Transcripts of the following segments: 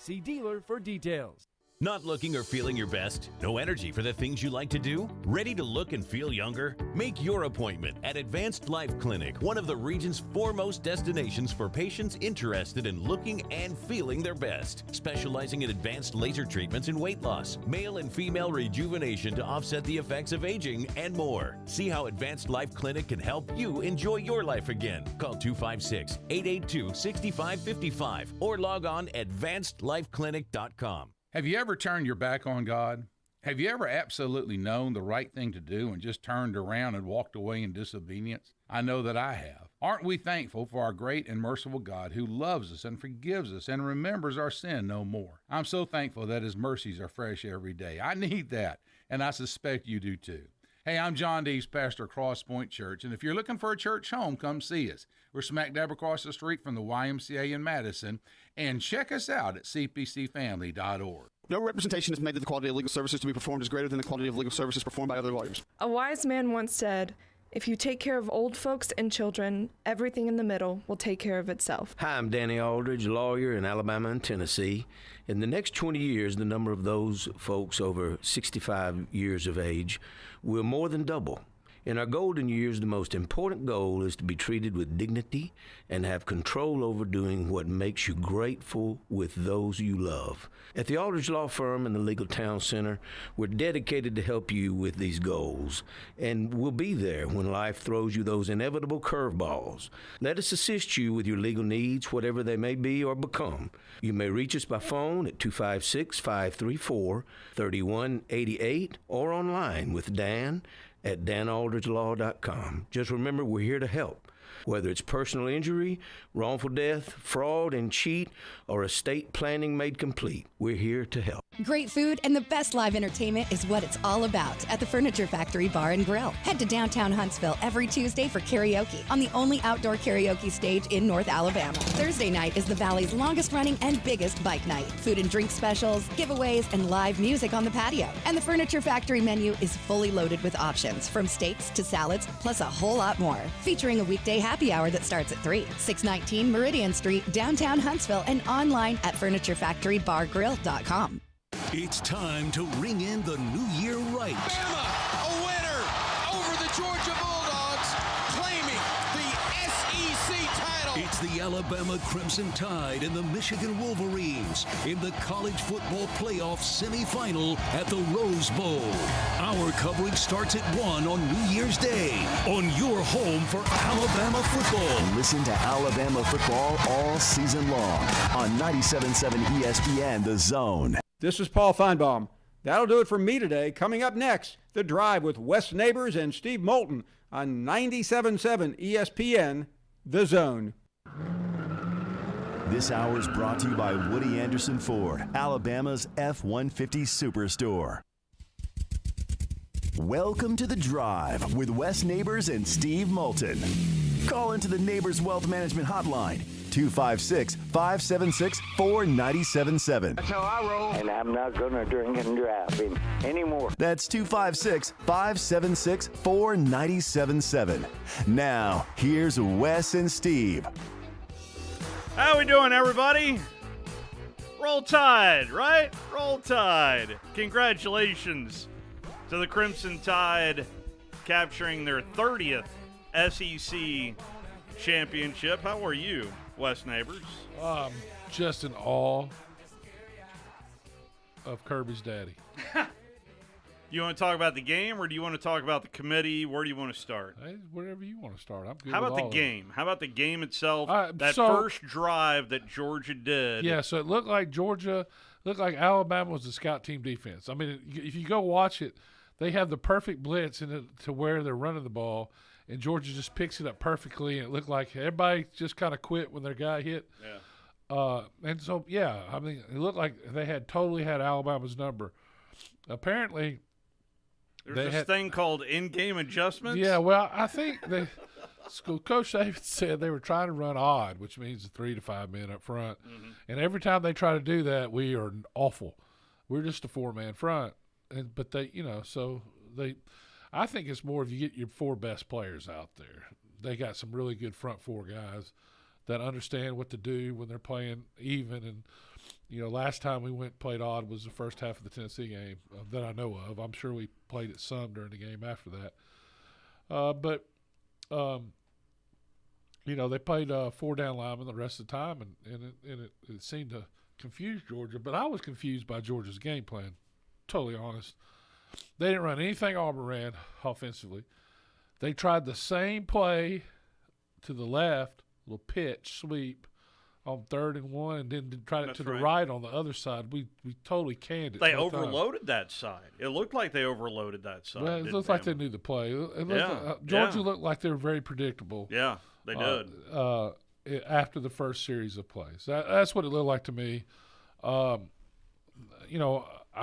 See dealer for details. Not looking or feeling your best? No energy for the things you like to do? Ready to look and feel younger? Make your appointment at Advanced Life Clinic, one of the region's foremost destinations for patients interested in looking and feeling their best. Specializing in advanced laser treatments and weight loss, male and female rejuvenation to offset the effects of aging, and more. See how Advanced Life Clinic can help you enjoy your life again. Call 256-882-6555 or log on advancedlifeclinic.com. Have you ever turned your back on God? Have you ever absolutely known the right thing to do and just turned around and walked away in disobedience? I know that I have. Aren't we thankful for our great and merciful God who loves us and forgives us and remembers our sin no more? I'm so thankful that His mercies are fresh every day. I need that, and I suspect you do too. Hey, I'm John Dees, pastor of Cross Point Church, and if you're looking for a church home, come see us. We're smack dab across the street from the YMCA in Madison, and check us out at cpcfamily.org. No representation is made that the quality of legal services to be performed is greater than the quality of legal services performed by other lawyers. A wise man once said, "If you take care of old folks and children, everything in the middle will take care of itself." Hi, I'm Danny Aldridge, lawyer in Alabama and Tennessee. In the next 20 years, the number of those folks over 65 years of age will more than double. In our golden years, the most important goal is to be treated with dignity and have control over doing what makes you grateful with those you love. At the Aldridge Law Firm and the Legal Town Center, we're dedicated to help you with these goals, and we'll be there when life throws you those inevitable curveballs. Let us assist you with your legal needs, whatever they may be or become. You may reach us by phone at 256-534-3188 or online with Dan at danaldridgelaw.com. Just remember, we're here to help. Whether it's personal injury, wrongful death, fraud and cheat, or estate planning made complete, we're here to help. Great food and the best live entertainment is what it's all about at the Furniture Factory Bar and Grill. Head to downtown Huntsville every Tuesday for karaoke on the only outdoor karaoke stage in North Alabama. Thursday night is the Valley's longest running and biggest bike night. Food and drink specials, giveaways, and live music on the patio. And the Furniture Factory menu is fully loaded with options from steaks to salads, plus a whole lot more. Featuring a weekday happy hour that starts at 3. 619 Meridian Street, downtown Huntsville, and online at FurnitureFactoryBarGrill.com. It's time to ring in the new year right. Bama, a winner over the Georgia Bulldogs, claiming the SEC title. It's the Alabama Crimson Tide and the Michigan Wolverines in the college football playoff semifinal at the Rose Bowl. Our coverage starts at 1 on New Year's Day on your home for Alabama football. Listen to Alabama football all season long on 97.7 ESPN The Zone. This is Paul Feinbaum. That'll do it for me today. Coming up next, The Drive with Wes Neighbors and Steve Moulton on 97.7 ESPN, The Zone. This hour is brought to you by Woody Anderson Ford, Alabama's F-150 Superstore. Welcome to The Drive with Wes Neighbors and Steve Moulton. Call into the Neighbors Wealth Management Hotline, 256-576-4977. That's how I roll. And I'm not going to drink and drive anymore. That's 256-576-4977. Now, here's Wes and Steve. How we doing, everybody? Roll Tide, right? Roll Tide. Congratulations to the Crimson Tide capturing their 30th SEC championship. How are you, Wes Neighbors? Just in awe of Kirby's daddy. You want to talk about the game, or do you want to talk about the committee? Where do you want to start? Hey, wherever you want to start. I'm good. How with about all the game? How about the game itself? That so- first drive that Georgia did. Yeah, so it looked like Alabama was the scout team defense. I mean, if you go watch it, they have the perfect blitz in it to where they're running the ball, and Georgia just picks it up perfectly, and it looked like everybody just kind of quit when their guy hit. Yeah. And so, yeah, I mean, it looked like they had totally had Alabama's number. Apparently, there's this thing called in-game adjustments. Yeah, well, I think Coach Davis said they were trying to run odd, which means 3 to 5 men up front. Mm-hmm. And every time they try to do that, we are awful. We're just a 4-man front. But they, I think it's more if you get your 4 best players out there. They got some really good front 4 guys that understand what to do when they're playing even. And last time we went and played odd was the first half of the Tennessee game that I know of. I'm sure we played it some during the game after that. But they played 4 down linemen the rest of the time, and it seemed to confuse Georgia. But I was confused by Georgia's game plan, totally honest. They didn't run anything Auburn ran offensively. They tried the same play to the left, little pitch sweep on 3rd and 1, and then tried it to the right on the other side. We totally canned it. They overloaded that side. It looked like they overloaded that side. Well, it looked like they knew the play. Georgia looked like they were very predictable. Yeah, they did. After the first series of plays. That's what it looked like to me. I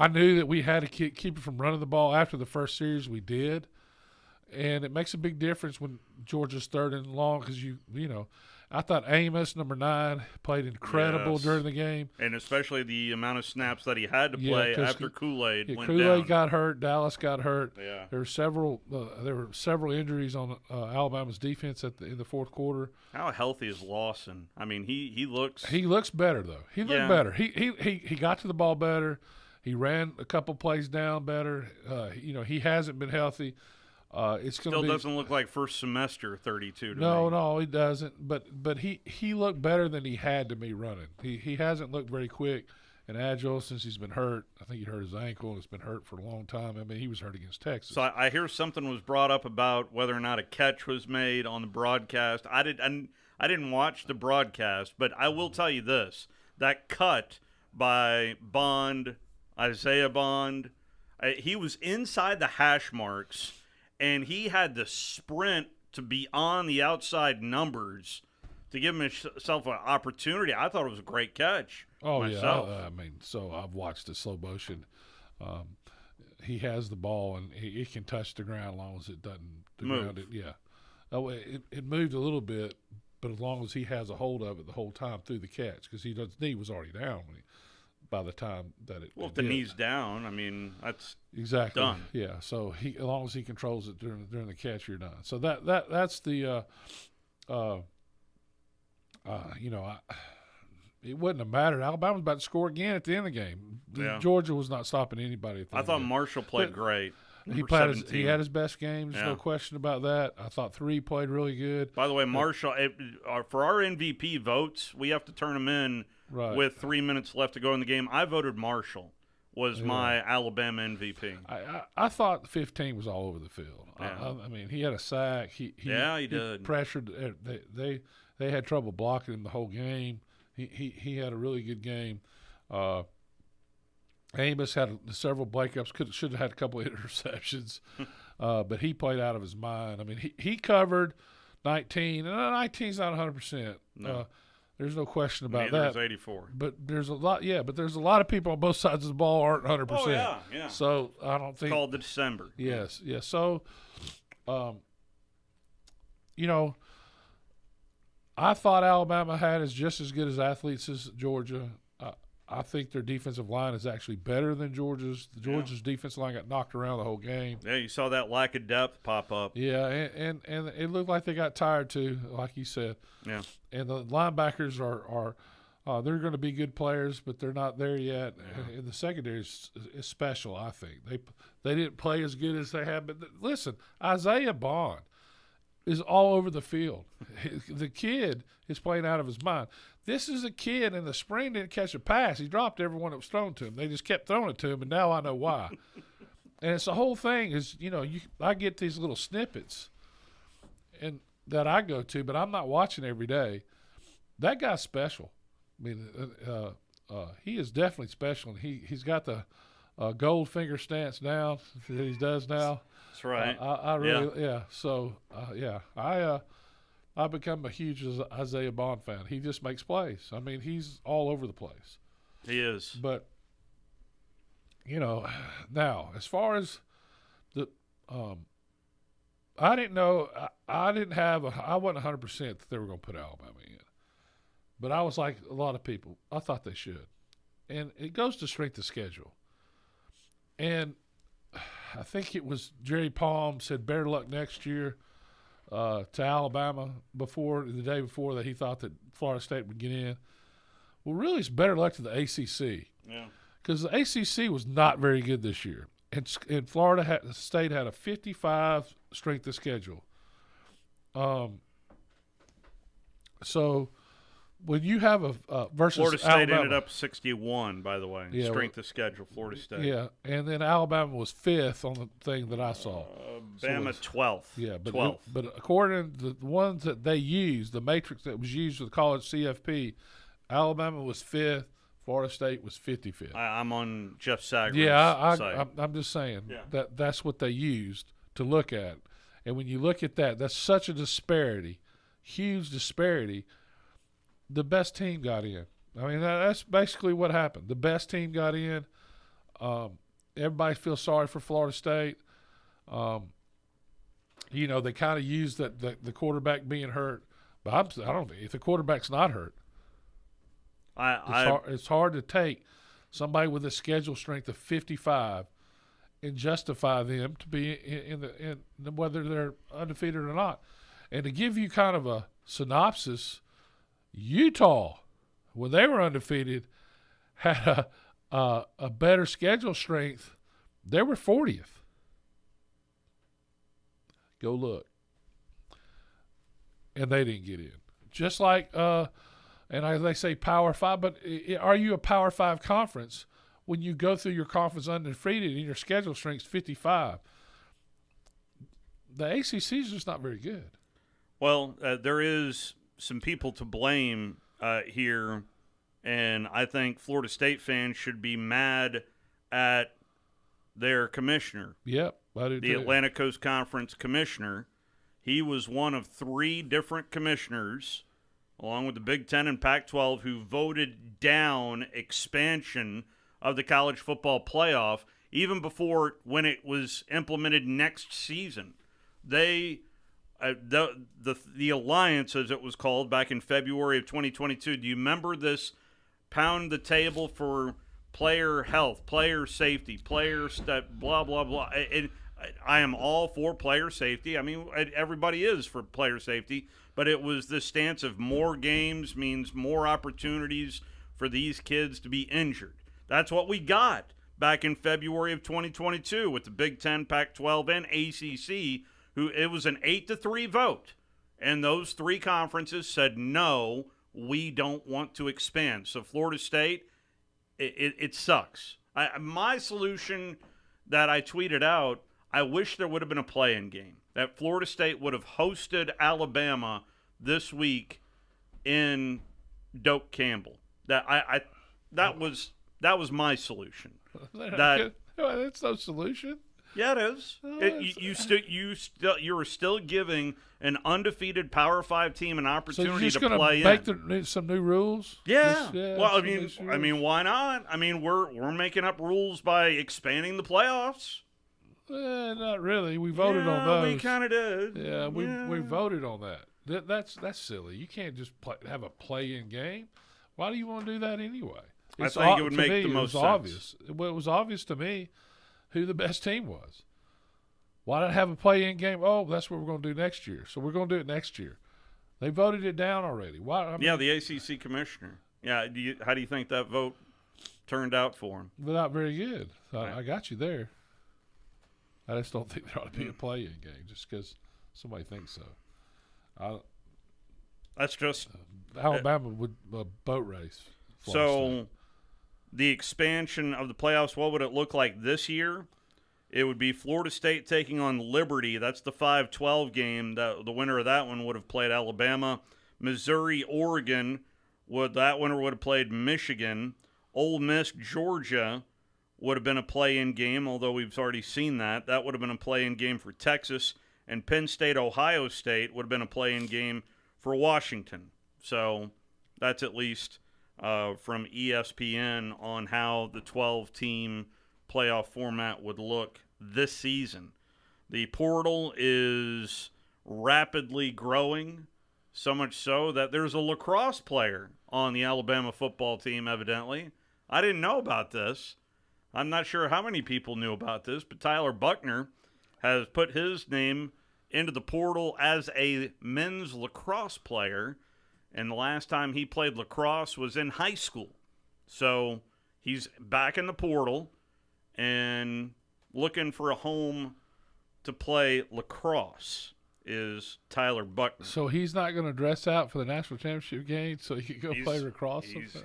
knew that we had to keep it from running the ball. After the first series, we did. And it makes a big difference when Georgia's 3rd and long because, I thought Amos, number 9, played incredible during the game. And especially the amount of snaps that he had to play after Kool-Aid went down. Kool-Aid got hurt. Dallas got hurt. Yeah. There were several injuries on Alabama's defense in the fourth quarter. How healthy is Lawson? I mean, he looks – He looks better, though. He looked better. He got to the ball better. He ran a couple plays down better. He hasn't been healthy. It's still doesn't look like first semester 32 to me. No, he doesn't. But he looked better than he had to me running. He hasn't looked very quick and agile since he's been hurt. I think he hurt his ankle and it's been hurt for a long time. I mean, he was hurt against Texas. So I hear something was brought up about whether or not a catch was made on the broadcast. I didn't watch the broadcast, but I will tell you this: that cut by Isaiah Bond, he was inside the hash marks. And he had to sprint to be on the outside numbers to give himself an opportunity. I thought it was a great catch. Oh, myself. yeah. So I've watched the slow motion. He has the ball, and he can touch the ground as long as it doesn't move. It moved a little bit, but as long as he has a hold of it the whole time through the catch, because his knee was already down by the time that it if the knee's down, I mean, that's exactly done. Yeah, so as long as he controls it during the catch, you're done. So that's the it wouldn't have mattered. Alabama was about to score again at the end of the game. Yeah. Georgia was not stopping anybody at the I thought Marshall played great. He had his best game. There's no question about that. I thought 3 played really good. By the way, Marshall, for our MVP votes, we have to turn them in with 3 minutes left to go in the game. I voted Marshall was my Alabama MVP. I thought 15 was all over the field. Yeah. I mean, he had a sack. He did. Pressured. They had trouble blocking him the whole game. He had a really good game. Amos had several breakups. Should have had a couple of interceptions, but he played out of his mind. I mean, he covered 19, and 19's not 100%. No. There's no question about Neither that. is 84. But there's a lot, but there's a lot of people on both sides of the ball aren't 100%. Oh, yeah. So I don't think. It's called the December. Yes. So, I thought Alabama had just as good as athletes as Georgia. I think their defensive line is actually better than Georgia's. Georgia's defensive line got knocked around the whole game. Yeah, you saw that lack of depth pop up. Yeah, and it looked like they got tired too, like you said. Yeah. And the linebackers are they're going to be good players, but they're not there yet. Yeah. And the secondary is special, I think. They didn't play as good as they have. But listen, Isaiah Bond is all over the field. The kid is playing out of his mind. This is a kid in the spring didn't catch a pass. He dropped everyone that was thrown to him. They just kept throwing it to him, and now I know why. And it's the whole thing is, I get these little snippets and that I go to, but I'm not watching every day. That guy's special. I mean, he is definitely special, and he's got the gold finger stance down that he does now. That's right. I really, So, I become a huge Isaiah Bond fan. He just makes plays. I mean, he's all over the place. He is. But, now, as far as the I didn't know. I wasn't 100% that they were going to put Alabama in. But I was like a lot of people. I thought they should. And it goes to strength of schedule. And I think it was Jerry Palm said better luck next year to Alabama the day before that he thought that Florida State would get in. Well, really, it's better luck to the ACC. Yeah. Because the ACC was not very good this year. And Florida State had a 55 strength of schedule. So when you have a versus Florida State Alabama, ended up 61, by the way. Yeah, strength of schedule, Florida State. Yeah, and then Alabama was 5th on the thing that I saw. Alabama 12th. Yeah, but 12th. But according to the ones that they used, the matrix that was used with college CFP, Alabama was 5th. Florida State was 55th. I'm on Jeff Sager's site. I'm just saying Yeah. that's what they used to look at. And when you look at that, that's such a disparity, huge disparity. The best team got in. I mean, that's basically what happened. The best team got in. Everybody feels sorry for Florida State. You know, they kind of used the quarterback being hurt. But I don't think if the quarterback's not hurt, it's hard to take somebody with a schedule strength of 55 and justify them to be in whether they're undefeated or not. And to give you kind of a synopsis, Utah, when they were undefeated, had a better schedule strength. They were 40th. Go look. And they didn't get in. Just like, they say Power 5, but are you a Power 5 conference when you go through your conference undefeated and your schedule strength's 55? The ACC is just not very good. Well, there is some people to blame here, and I think Florida State fans should be mad at their commissioner. Yep, I do the too. Atlantic Coast Conference commissioner. He was one of 3 different commissioners, along with the Big Ten and Pac-12, who voted down expansion of the college football playoff even before when it was implemented next season. They the alliance, as it was called back in February of 2022. Do you remember this? Pound the table for player health, player safety, blah blah blah. I am all for player safety. I mean, everybody is for player safety, but it was the stance of more games means more opportunities for these kids to be injured. That's what we got back in February of 2022 with the Big Ten, Pac-12, and ACC. It was an 8-3 vote, and those 3 conferences said no, we don't want to expand. So Florida State, it sucks. My solution that I tweeted out, I wish there would have been a play-in game, that Florida State would have hosted Alabama this week in Doak Campbell. That was my solution. That's no solution. Yeah, it is. You're still giving an undefeated Power 5 team an opportunity to play in. So you're just going to make some new rules? Yeah. Well, I mean, why not? I mean, we're making up rules by expanding the playoffs. Not really. We voted on those. We kind of did. Yeah, we voted on that. That's silly. You can't just have a play-in game. Why do you want to do that anyway? I think it would make the most sense. Obvious. Well, it was obvious to me who the best team was. Why not have a play-in game? Oh, that's what we're going to do next year. So we're going to do it next year. They voted it down already. Why? The ACC commissioner. Yeah, how do you think that vote turned out for him? Not very good. I got you there. I just don't think there ought to be a play-in game just because somebody thinks so. That's just Alabama would boat race. So the expansion of the playoffs, what would it look like this year? It would be Florida State taking on Liberty. That's the 5-12 game. The winner of that one would have played Alabama. Missouri, Oregon, that winner would have played Michigan. Ole Miss, Georgia would have been a play-in game, although we've already seen that. That would have been a play-in game for Texas. And Penn State, Ohio State would have been a play-in game for Washington. So that's at least from ESPN on how the 12-team playoff format would look this season. The portal is rapidly growing, so much so that there's a lacrosse player on the Alabama football team, evidently. I didn't know about this. I'm not sure how many people knew about this, but Tyler Buckner has put his name into the portal as a men's lacrosse player, and the last time he played lacrosse was in high school. So he's back in the portal and looking for a home to play lacrosse is Tyler Buckner. So he's not going to dress out for the national championship game so he can go play lacrosse? It's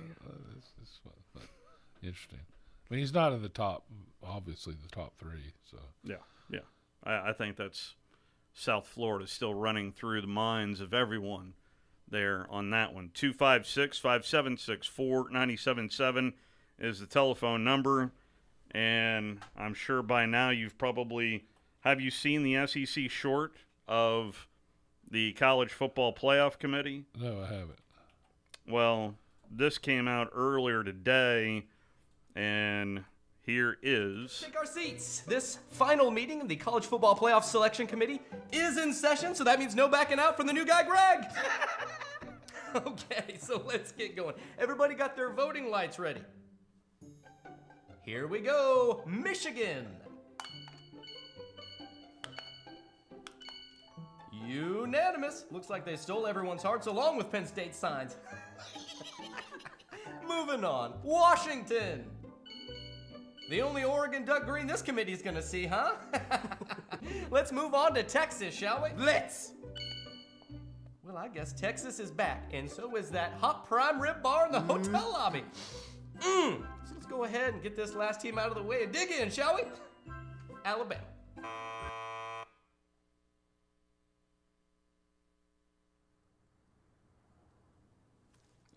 interesting. I mean, he's not in the top, obviously, the top three. So Yeah. I think that's South Florida still running through the minds of everyone there on that one. 256-576-4977 is the telephone number. And I'm sure by now you've probably – have you seen the SEC short of the College Football Playoff Committee? No, I haven't. Well, this came out earlier today, and here is. Take our seats. This final meeting of the College Football Playoff Selection Committee is in session, so that means no backing out from the new guy, Greg. Okay, so let's get going. Everybody got their voting lights ready? Here we go. Michigan. Unanimous. Looks like they stole everyone's hearts along with Penn State signs. Moving on. Washington. The only Oregon Duck green this committee's gonna see, huh? Let's move on to Texas, shall we? Let's! Well, I guess Texas is back, and so is that hot prime rib bar in the hotel lobby. So let's go ahead and get this last team out of the way and dig in, shall we? Alabama.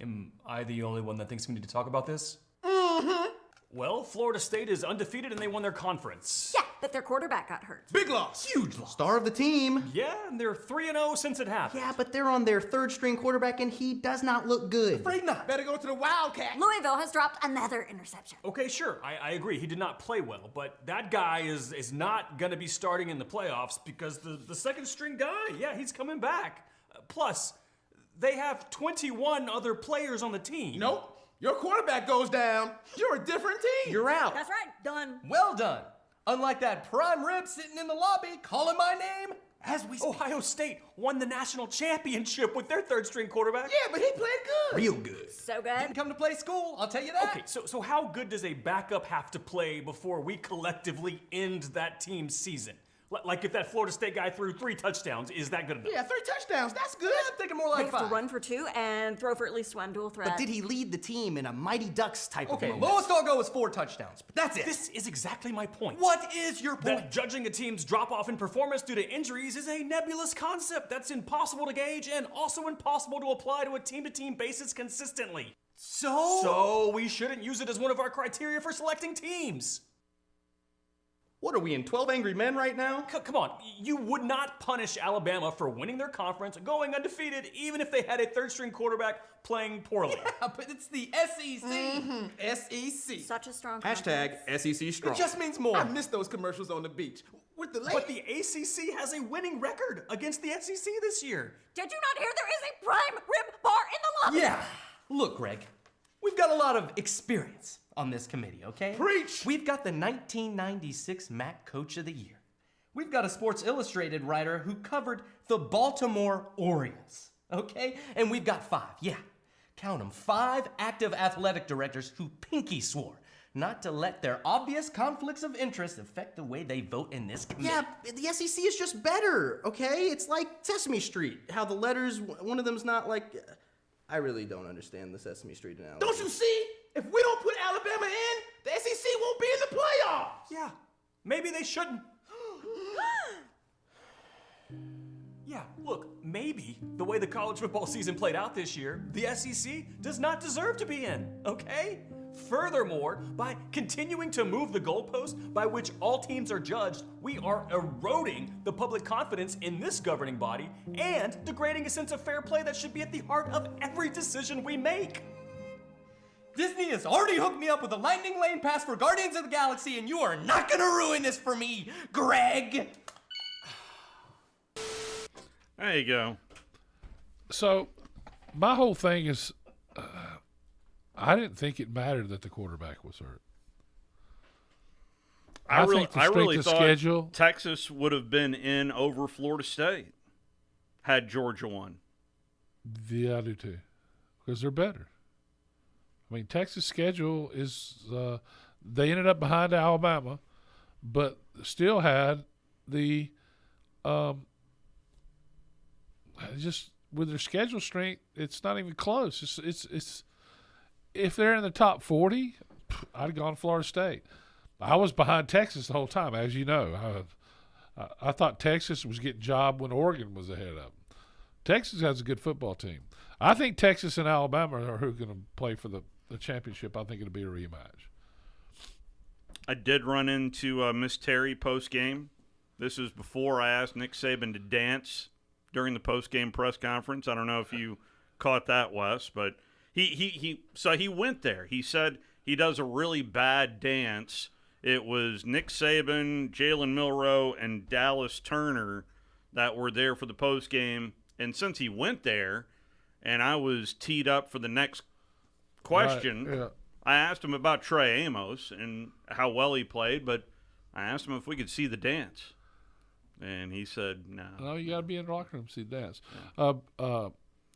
Am I the only one that thinks we need to talk about this? Mm-hmm. Well, Florida State is undefeated and they won their conference. Yeah, but their quarterback got hurt. Big loss. Huge loss. Star of the team. Yeah, and they're 3-0 since it happened. Yeah, but they're on their third string quarterback and he does not look good. Afraid not. Better go to the Wildcat. Louisville has dropped another interception. Okay, sure, I agree. He did not play well, but that guy is not going to be starting in the playoffs because the second string guy, yeah, he's coming back. Plus, they have 21 other players on the team. Nope. Your quarterback goes down. You're a different team. You're out. That's right. Done. Well done. Unlike that prime rib sitting in the lobby calling my name as we speak. Ohio State won the national championship with their third string quarterback. Yeah, but he played good. Real good. So good. Didn't come to play school, I'll tell you that. Okay, so how good does a backup have to play before we collectively end that team's season? Like if that Florida State guy threw 3 touchdowns, is that good enough? Yeah, 3 touchdowns, that's good. I'm thinking more like He 5. has to run for 2 and throw for at least 1 dual threat. But did he lead the team in a Mighty Ducks type of Okay, moment? Lowest I'll go is 4 touchdowns, but that's it. This is exactly my point. What is your point? That judging a team's drop-off in performance due to injuries is a nebulous concept that's impossible to gauge and also impossible to apply to a team-to-team basis consistently. So we shouldn't use it as one of our criteria for selecting teams. What are we in 12 Angry Men right now? Come on, you would not punish Alabama for winning their conference, going undefeated, even if they had a third-string quarterback playing poorly. Yeah, but it's the SEC. SEC. Such a strong Hashtag SEC strong. It just means more. I miss those commercials on the beach. With the But the ACC has a winning record against the SEC this year. Did you not hear there is a prime rib bar in the lobby? Yeah. Look, Greg, we've got a lot of experience on this committee, okay? Preach! We've got the 1996 MAC Coach of the Year. We've got a Sports Illustrated writer who covered the Baltimore Orioles, okay? And we've got 5, count them, 5 active athletic directors who pinky swore not to let their obvious conflicts of interest affect the way they vote in this committee. Yeah, the SEC is just better, okay? It's like Sesame Street, how the letters, one of them's not like... I really don't understand the Sesame Street analogy. Don't you see? If we don't put Alabama in, the SEC won't be in the playoffs. Yeah, maybe they shouldn't. Yeah, look, maybe the way the college football season played out this year, the SEC does not deserve to be in, okay? Furthermore, by continuing to move the goalpost by which all teams are judged, we are eroding the public confidence in this governing body and degrading a sense of fair play that should be at the heart of every decision we make. Disney has already hooked me up with a lightning lane pass for Guardians of the Galaxy, and you are not gonna ruin this for me, Greg! There you go. So, my whole thing is, I didn't think it mattered that the quarterback was hurt. I think the really strength of thought schedule, Texas would have been in over Florida State had Georgia won. Yeah, I do too, because they're better. I mean, Texas' schedule is they ended up behind Alabama, but still had the just with their schedule strength, it's not even close. It's if they're in the top 40, I'd have gone Florida State. I was behind Texas the whole time, as you know. I thought Texas was getting job when Oregon was ahead of them. Texas has a good football team. I think Texas and Alabama are who are going to play for the championship. I think it'll be a rematch. I did run into Miss Terry post-game. This is before I asked Nick Saban to dance during the post-game press conference. I don't know if you caught that, Wes, but he went there. He said he does a really bad dance. It was Nick Saban, Jalen Milroe, and Dallas Turner that were there for the post-game. And since he went there and I was teed up for the next question, right, yeah. I asked him about Trey Amos and how well he played, but I asked him if we could see the dance. And he said, no. No, you got to be in the locker room to see the dance. Yeah.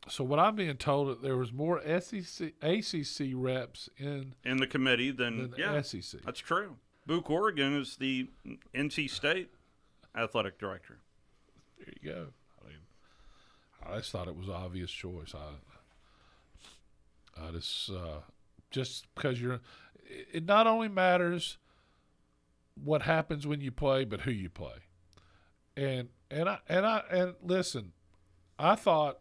So what I'm being told that there was more SEC, ACC reps in the committee than the SEC. That's true. Boo Corrigan is the NC State athletic director. There you go. I mean, I just thought it was an obvious choice. I just because it not only matters what happens when you play, but who you play. And listen, I thought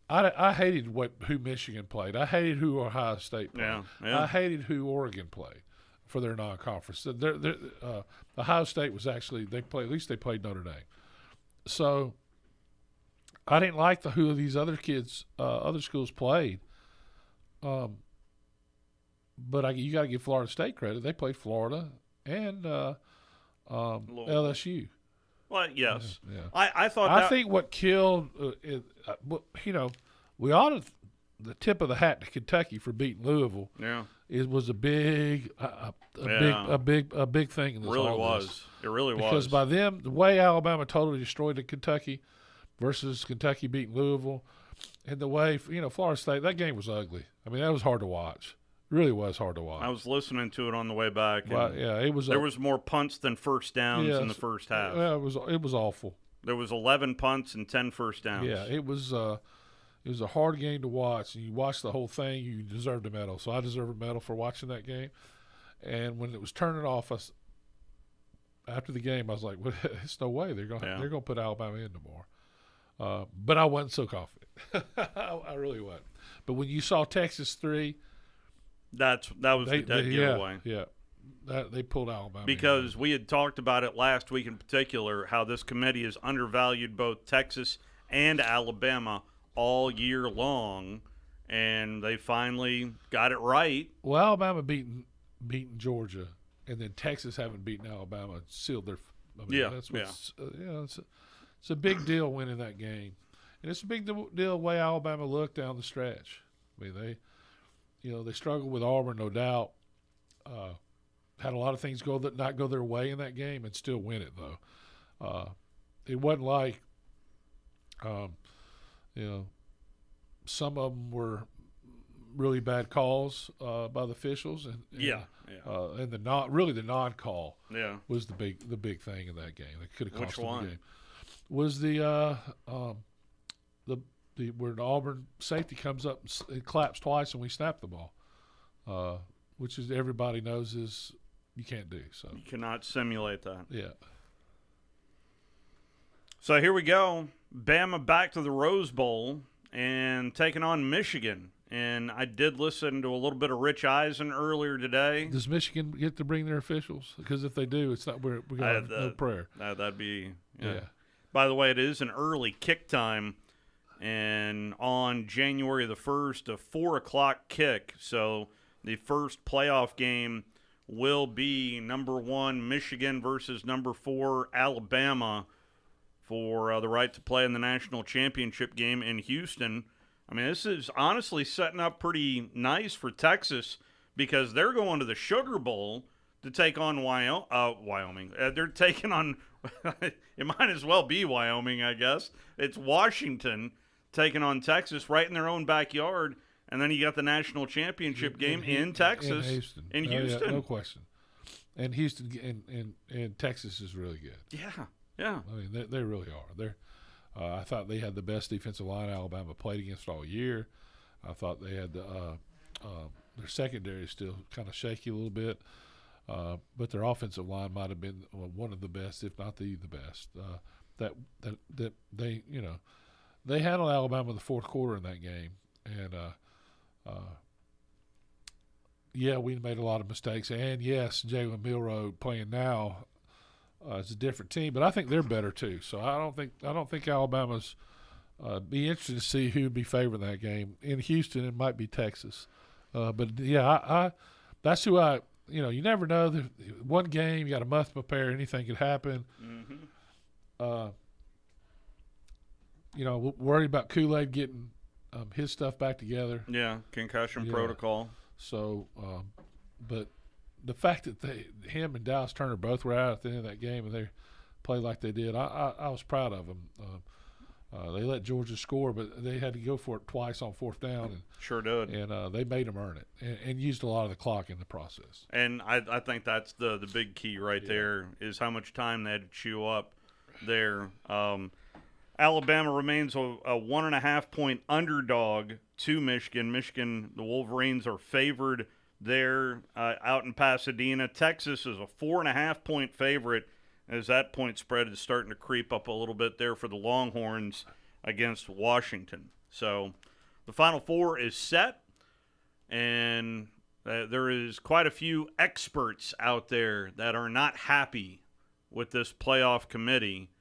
I hated who Michigan played. I hated who Ohio State played. Yeah. I hated who Oregon played for their non-conference. Ohio State was actually at least they played Notre Dame. So I didn't like who these other kids, other schools played. But you got to give Florida State credit. They played Florida and LSU. Well, yes. Yeah. I thought I think what killed we ought to the tip of the hat to Kentucky for beating Louisville. Yeah. It was a big thing in this. It really was. It really was. Because by them, the way Alabama totally destroyed Kentucky versus Kentucky beating Louisville, and the way Florida State, that game was ugly. I mean, that was hard to watch. It really was hard to watch. I was listening to it on the way back. Well, yeah, it was. There was more punts than first downs in the first half. Yeah, it was awful. There was 11 punts and 10 first downs. Yeah, it was a hard game to watch. And you watch the whole thing, you deserved a medal. So I deserve a medal for watching that game. And when it was turning off, after the game, I was like, well, "It's no way they're gonna put Alabama in tomorrow." But I wasn't so confident. I really wasn't. But when you saw Texas 3. That was the dead giveaway. Yeah, they pulled Alabama. Because we had talked about it last week in particular, how this committee has undervalued both Texas and Alabama all year long, and they finally got it right. Well, Alabama beating Georgia, and then Texas having beaten Alabama sealed their. That's what's, it's a big deal winning that game, and it's a big deal the way Alabama looked down the stretch. I mean, they struggled with Auburn, no doubt. Had a lot of things not go their way in that game and still win it, though. It wasn't like, some of them were really bad calls by the officials, and the non-call was the big thing in that game. It could have cost them the game. Was where the Auburn safety comes up and claps twice and we snap the ball, which is everybody knows is you can't do. So you cannot simulate that. Yeah. So here we go. Bama back to the Rose Bowl and taking on Michigan. And I did listen to a little bit of Rich Eisen earlier today. Does Michigan get to bring their officials? Because if they do, it's not we got no prayer. That'd be yeah. By the way, it is an early kick time. And on January the 1st, a 4 o'clock kick. So the first playoff game will be number 1 Michigan versus number 4 Alabama for the right to play in the national championship game in Houston. I mean, this is honestly setting up pretty nice for Texas because they're going to the Sugar Bowl to take on Wyoming. They're taking on – it might as well be Wyoming, I guess. It's Washington. taking on Texas right in their own backyard. And then you got the national championship game in Texas, in Houston. Yeah, no question. And Houston and Texas is really good. Yeah. I mean, they really are. I thought they had the best defensive line Alabama played against all year. I thought they had their secondary is still kind of shaky a little bit, but their offensive line might have been one of the best, if not the best. That they they handled Alabama in the fourth quarter in that game, and we made a lot of mistakes. And yes, Jalen Milroe playing now is a different team, but I think they're better too. So I don't think Alabama's be interested to see who'd be favoring that game. In Houston, it might be Texas, but yeah, that's who I. You never know. One game, you got a month to prepare. Anything could happen. Mm-hmm. Worried about Kool-Aid getting his stuff back together. Yeah, concussion protocol. So, but the fact that him and Dallas Turner both were out at the end of that game and they played like they did, I was proud of them. They let Georgia score, but they had to go for it twice on fourth down. And, sure did. And they made them earn it and used a lot of the clock in the process. And I think that's the big key right there is how much time they had to chew up there. Alabama remains a 1.5-point underdog to Michigan. Michigan, the Wolverines are favored there out in Pasadena. Texas is a 4.5-point favorite as that point spread is starting to creep up a little bit there for the Longhorns against Washington. So the Final Four is set, and there is quite a few experts out there that are not happy with this playoff committee.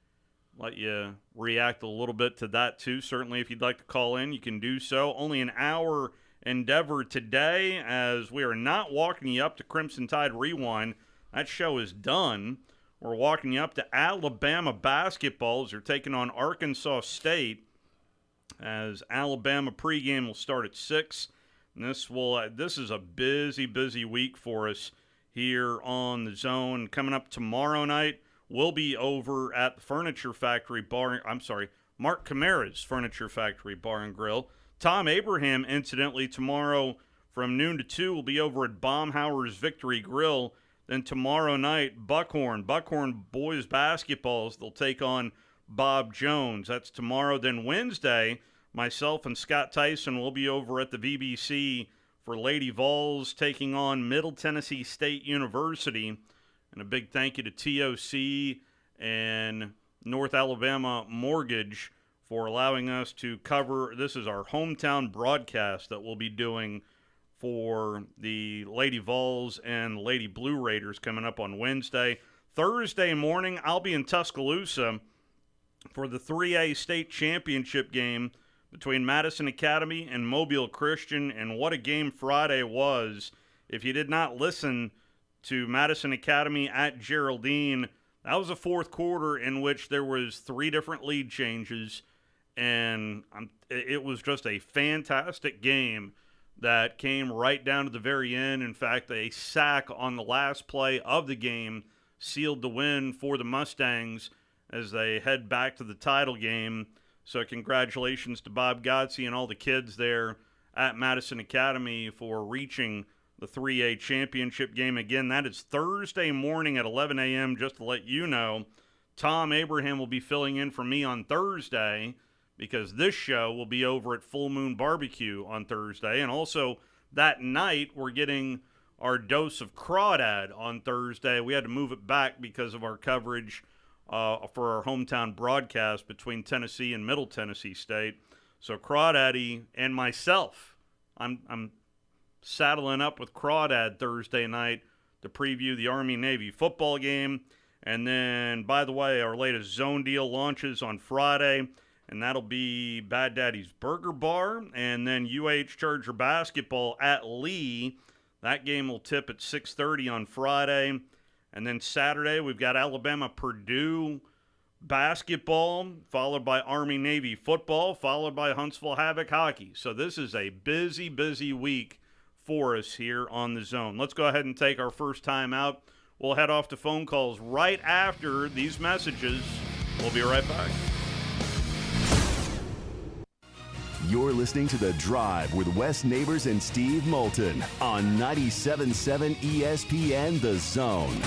Let you react a little bit to that, too. Certainly, if you'd like to call in, you can do so. Only an hour endeavor today, as we are not walking you up to Crimson Tide Rewind. That show is done. We're walking you up to Alabama basketball as they're taking on Arkansas State, as Alabama pregame will start at 6. And this is a busy week for us here on the Zone. Coming up tomorrow night, we'll be over at the Furniture Factory Bar. I'm sorry, Mark Camara's Furniture Factory Bar and Grill. Tom Abraham, incidentally, tomorrow from noon to 2 will be over at Baumhauer's Victory Grill. Then tomorrow night, Buckhorn boys basketballs. They'll take on Bob Jones. That's tomorrow. Then Wednesday, myself and Scott Tyson will be over at the VBC for Lady Vols taking on Middle Tennessee State University. And a big thank you to TOC and North Alabama Mortgage for allowing us to cover. This is our hometown broadcast that we'll be doing for the Lady Vols and Lady Blue Raiders coming up on Wednesday. Thursday morning, I'll be in Tuscaloosa for the 3A state championship game between Madison Academy and Mobile Christian. And what a game Friday was. If you did not listen to Madison Academy at Geraldine, that was a fourth quarter in which there was 3 different lead changes, and it was just a fantastic game that came right down to the very end. In fact, a sack on the last play of the game sealed the win for the Mustangs as they head back to the title game. So congratulations to Bob Gotze and all the kids there at Madison Academy for reaching the 3A championship game. Again, that is Thursday morning at 11 a.m. Just to let you know, Tom Abraham will be filling in for me on Thursday because this show will be over at Full Moon Barbecue on Thursday. And also that night, we're getting our dose of Crawdad on Thursday. We had to move it back because of our coverage for our hometown broadcast between Tennessee and Middle Tennessee State. So Crawdaddy and myself, I'm saddling up with Crawdad Thursday night to preview the Army-Navy football game. And then, by the way, our latest Zone deal launches on Friday, and that'll be Bad Daddy's Burger Bar. And then UH Charger basketball at Lee. That game will tip at 6:30 on Friday. And then Saturday, we've got Alabama-Purdue basketball, followed by Army-Navy football, followed by Huntsville Havoc hockey. So this is a busy week for us here on the Zone. Let's go ahead and take our first time out. We'll head off to phone calls right after these messages. We'll be right back. You're listening to The Drive with Wes Neighbors and Steve Moulton on 97.7 ESPN The Zone.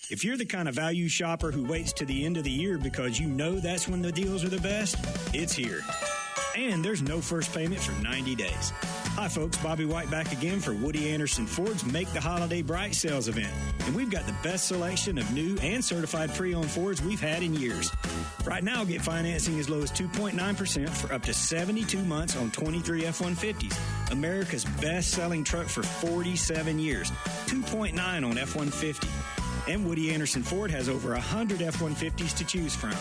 If you're the kind of value shopper who waits to the end of the year because you know that's when the deals are the best, it's here. And there's no first payment for 90 days. Hi, folks. Bobby White back again for Woody Anderson Ford's Make the Holiday Bright sales event. And we've got the best selection of new and certified pre-owned Fords we've had in years. Right now, get financing as low as 2.9% for up to 72 months on 23 F-150s. America's best-selling truck for 47 years. 2.9 on F-150. And Woody Anderson Ford has over 100 F-150s to choose from.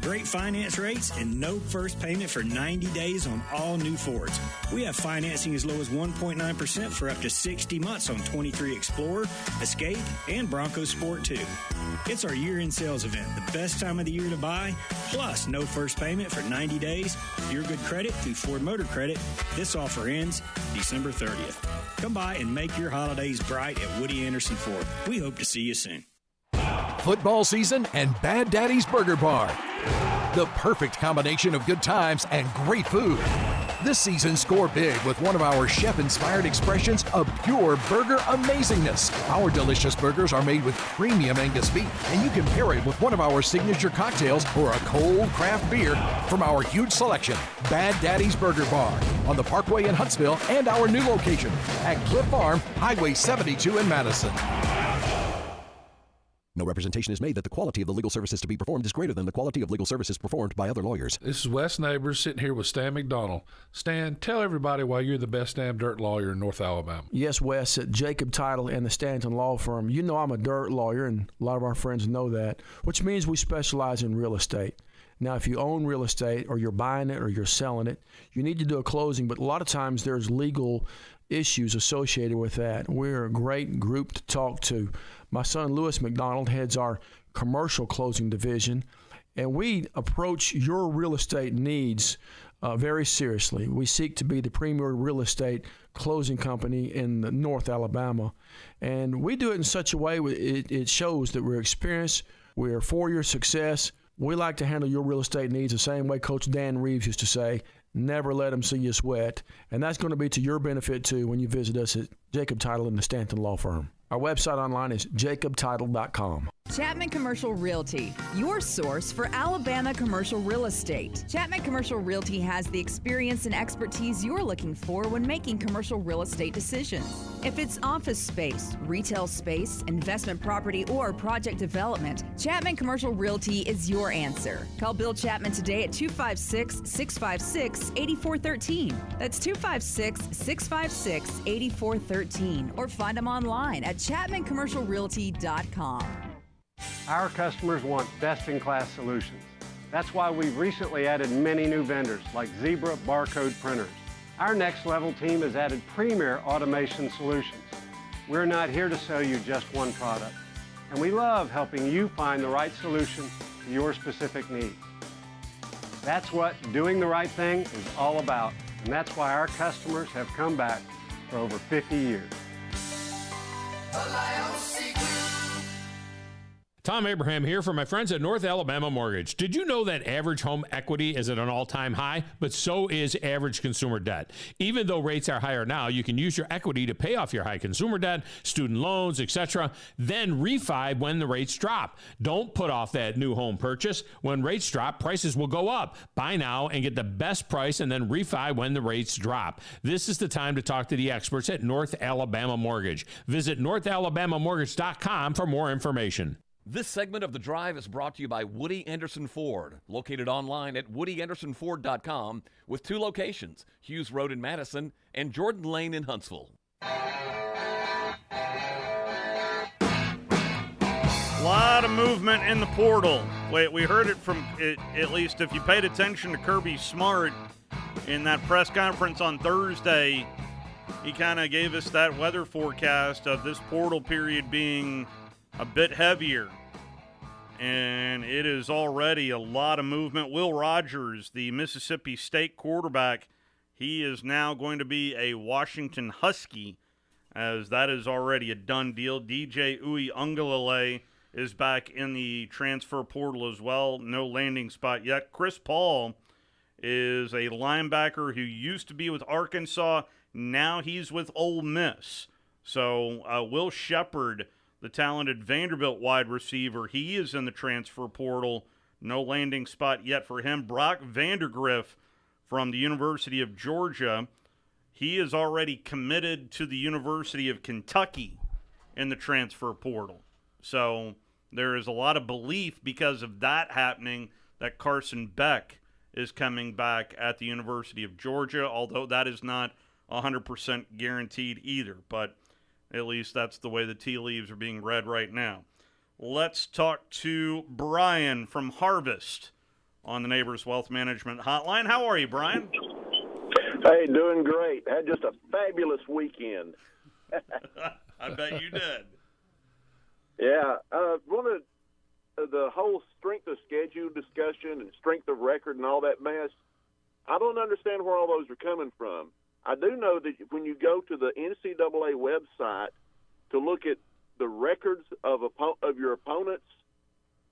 Great finance rates and no first payment for 90 days on all new Fords. We have financing as low as 1.9% for up to 60 months on 23 Explorer, Escape, and Bronco Sport 2. It's our year-end sales event, the best time of the year to buy, plus no first payment for 90 days, your good credit through Ford Motor Credit. This offer ends December 30th. Come by and make your holidays bright at Woody Anderson Ford. We hope to see you soon. Football season and Bad Daddy's Burger Bar. The perfect combination of good times and great food. This season, score big with one of our chef-inspired expressions of pure burger amazingness. Our delicious burgers are made with premium Angus beef, and you can pair it with one of our signature cocktails or a cold craft beer from our huge selection. Bad Daddy's Burger Bar on the Parkway in Huntsville and our new location at Cliff Farm, Highway 72 in Madison. No representation is made that the quality of the legal services to be performed is greater than the quality of legal services performed by other lawyers. This is Wes Neighbors sitting here with Stan McDonald. Stan, tell everybody why you're the best damn dirt lawyer in North Alabama. Yes, Wes, at Jacob Title and the Stanton Law Firm. You know I'm a dirt lawyer, and a lot of our friends know that, which means we specialize in real estate. Now, if you own real estate or you're buying it or you're selling it, you need to do a closing, but a lot of times there's legal issues associated with that. We're a great group to talk to. My son, Lewis McDonald, heads our commercial closing division, and we approach your real estate needs very seriously. We seek to be the premier real estate closing company in North Alabama, and we do it in such a way it shows that we're experienced, we're for your success. We like to handle your real estate needs the same way Coach Dan Reeves used to say, never let them see you sweat. And that's going to be to your benefit, too, when you visit us at Jacob Title and the Stanton Law Firm. Our website online is jacobtitle.com. Chapman Commercial Realty, your source for Alabama commercial real estate. Chapman Commercial Realty has the experience and expertise you're looking for when making commercial real estate decisions. If it's office space, retail space, investment property, or project development, Chapman Commercial Realty is your answer. Call Bill Chapman today at 256-656-8413. That's 256-656-8413. Or find them online at chapmancommercialrealty.com. Our customers want best-in-class solutions. That's why we've recently added many new vendors like Zebra barcode printers. Our next level team has added premier automation solutions. We're not here to sell you just one product, and we love helping you find the right solution to your specific needs. That's what doing the right thing is all about, and that's why our customers have come back for over 50 years. Tom Abraham here for my friends at North Alabama Mortgage. Did you know that average home equity is at an all-time high? But so is average consumer debt. Even though rates are higher now, you can use your equity to pay off your high consumer debt, student loans, etc., then refi when the rates drop. Don't put off that new home purchase. When rates drop, prices will go up. Buy now and get the best price and then refi when the rates drop. This is the time to talk to the experts at North Alabama Mortgage. Visit NorthAlabamaMortgage.com for more information. This segment of The Drive is brought to you by Woody Anderson Ford, located online at WoodyAndersonFord.com with 2 locations, Hughes Road in Madison and Jordan Lane in Huntsville. A lot of movement in the portal. We heard it from, at least if you paid attention to Kirby Smart in that press conference on Thursday, he kind of gave us that weather forecast of this portal period being a bit heavier, and it is already a lot of movement. Will Rogers, the Mississippi State quarterback, he is now going to be a Washington Husky, as that is already a done deal. DJ Uiagalelei is back in the transfer portal as well. No landing spot yet. Chris Paul is a linebacker who used to be with Arkansas. Now he's with Ole Miss. So Will Shepard, the talented Vanderbilt wide receiver, he is in the transfer portal. No landing spot yet for him. Brock Vandegrift from the University of Georgia, he is already committed to the University of Kentucky in the transfer portal. So there is a lot of belief because of that happening that Carson Beck is coming back at the University of Georgia, although that is not 100% guaranteed either. But at least that's the way the tea leaves are being read right now. Let's talk to Brian from Harvest on the Neighbors Wealth Management Hotline. How are you, Brian? Hey, doing great. Had just a fabulous weekend. I bet you did. Yeah. One of the whole strength of schedule discussion and strength of record and all that mess, I don't understand where all those are coming from. I do know that when you go to the NCAA website to look at the records of your opponents,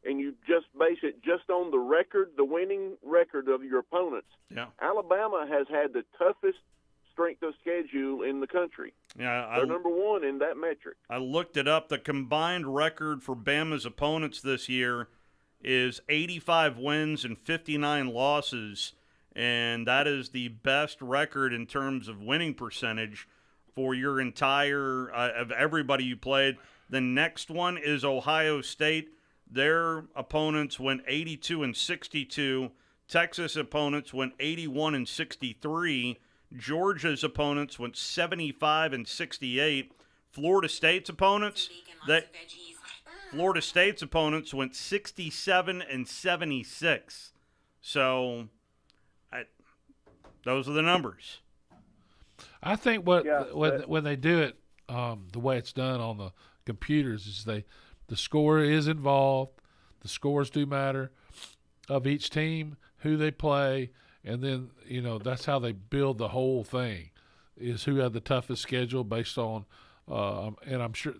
and you just base it just on the record, the winning record of your opponents, Alabama has had the toughest strength of schedule in the country. Yeah, they're number one in that metric. I looked it up. The combined record for Bama's opponents this year is 85 wins and 59 losses, and that is the best record in terms of winning percentage for your entire of everybody you played. The next one is Ohio State. Their opponents went 82 and 62. Texas opponents went 81 and 63. Georgia's opponents went 75 and 68. Florida State's opponents went 67 and 76. So those are the numbers. I think when they do it the way it's done on the computers is the score is involved. The scores do matter of each team, who they play, and then, that's how they build the whole thing, is who had the toughest schedule based on, and I'm sure,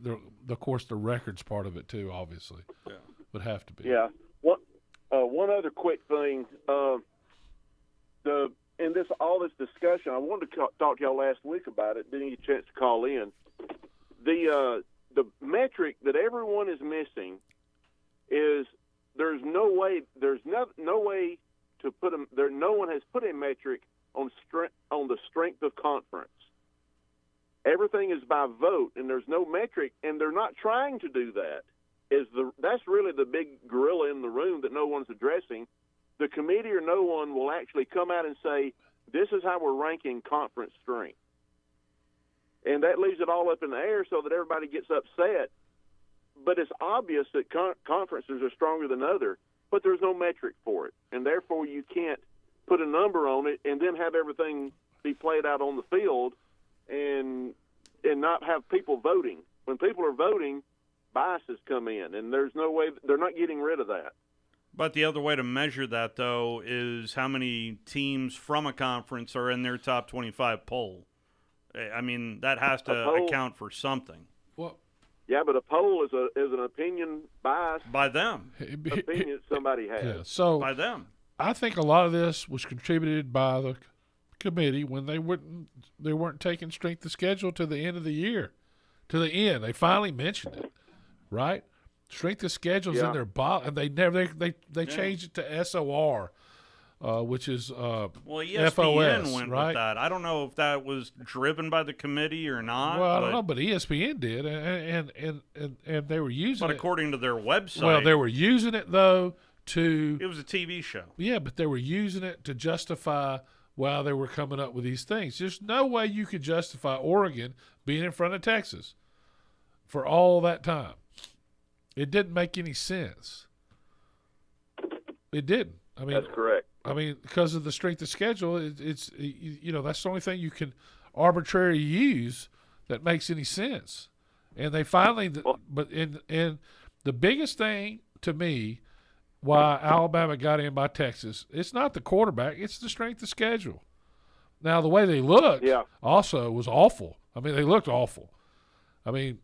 of course, the records part of it too, obviously, would have to be. Yeah. One other quick thing. In all this discussion, I wanted to talk to y'all last week about it. Didn't get a chance to call in. The metric that everyone is missing is there's no way to put them there. No one has put a metric on the strength of conference. Everything is by vote, and there's no metric, and they're not trying to do that. That's really the big gorilla in the room that no one's addressing. The committee or no one will actually come out and say, this is how we're ranking conference strength. And that leaves it all up in the air so that everybody gets upset. But it's obvious that conferences are stronger than others, but there's no metric for it. And therefore you can't put a number on it and then have everything be played out on the field and not have people voting. When people are voting, biases come in, and there's no way – they're not getting rid of that. But the other way to measure that, though, is how many teams from a conference are in their top 25 poll. I mean, that has to account for something. Well, yeah, but a poll is an opinion bias by them. Opinion somebody has. Yeah, so by them. I think a lot of this was contributed by the committee when they weren't taking strength of schedule to the end of the year. To the end, they finally mentioned it, right? Strength of schedule's in their and they changed it to SOR, which is ESPN FOS, went right? with that. I don't know if that was driven by the committee or not. Well, I don't know, but ESPN did, and they were using it. But according to their website, well, they were using it though it was a TV show. Yeah, but they were using it to justify why they were coming up with these things. There's no way you could justify Oregon being in front of Texas for all that time. It didn't make any sense. It didn't. I mean, that's correct. I mean, because of the strength of schedule, it's that's the only thing you can arbitrarily use that makes any sense. And they finally, and the biggest thing to me, why Alabama got in by Texas, it's not the quarterback, it's the strength of schedule. Now, the way they looked also was awful. I mean, they looked awful. I mean,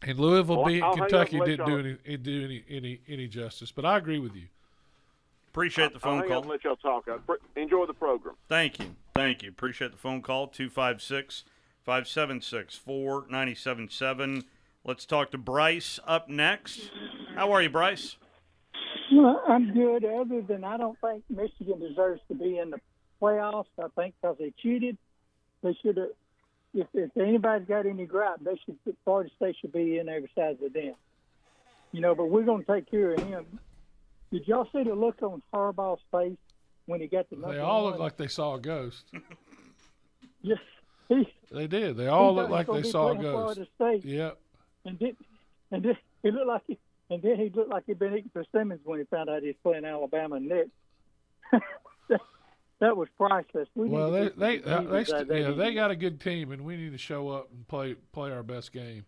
And Louisville beating I'll hang up Kentucky and let didn't do any justice. But I agree with you. Appreciate the phone I'll hang call. up and let y'all talk. Enjoy the program. Thank you. Appreciate the phone call. 256-576-4977. Let's talk to Bryce up next. How are you, Bryce? Well, I'm good, other than I don't think Michigan deserves to be in the playoffs. I think because they cheated, they should have. If anybody's got any gripe, Florida State should be in every side of them. But we're going to take care of him. Did y'all see the look on Harbaugh's face when he got the number They all one? looked like they saw a ghost. Yes, they did. They all looked like they saw a ghost. Florida State. Yep. And then he looked like he'd been eating persimmons when he found out he was playing Alabama next. That was priceless. They got a good team, and we need to show up and play our best game.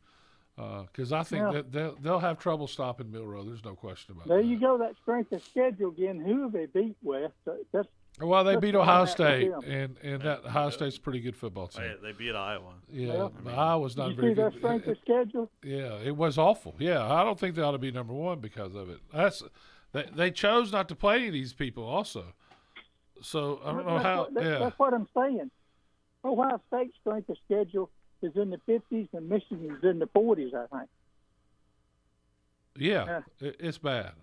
Because I think that they'll have trouble stopping Milroe. There's no question about there that. You go, that strength of schedule again. Who have they beat, West? They beat Ohio State, and that Ohio State's a pretty good football team. They beat Iowa. Yeah, Iowa's not very good. See their strength of schedule? Yeah, it was awful. Yeah, I don't think they ought to be number one because of it. They chose not to play any of these people also. So I don't know how. That's what I'm saying. Ohio State's strength of schedule is in the 50s, and Michigan's in the 40s, I think. Yeah, it's bad.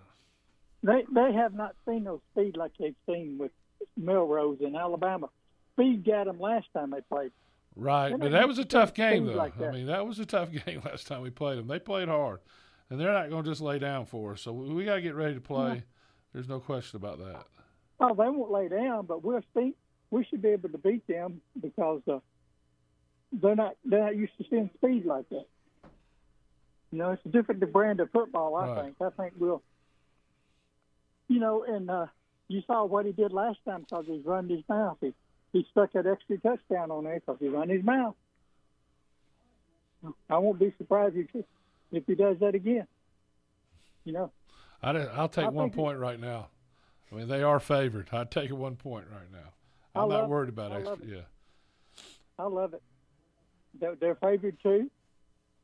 They have not seen no speed like they've seen with Melrose in Alabama. Speed got them last time they played. Right, but that was a tough game, though. Like that was a tough game last time we played them. They played hard, and they're not going to just lay down for us. So we got to get ready to play. Yeah. There's no question about that. Oh, they won't lay down, but we should be able to beat them because they're not used to seeing speed like that. It's a different brand of football, I think. I think we'll, and you saw what he did last time because he's run his mouth. He stuck that extra touchdown on there because he run his mouth. I won't be surprised if he does that again. I'll take 1 point right now. I mean, they are favored. I'd take 1 point right now. I'm not worried about extra. Yeah. I love it. They're favored too.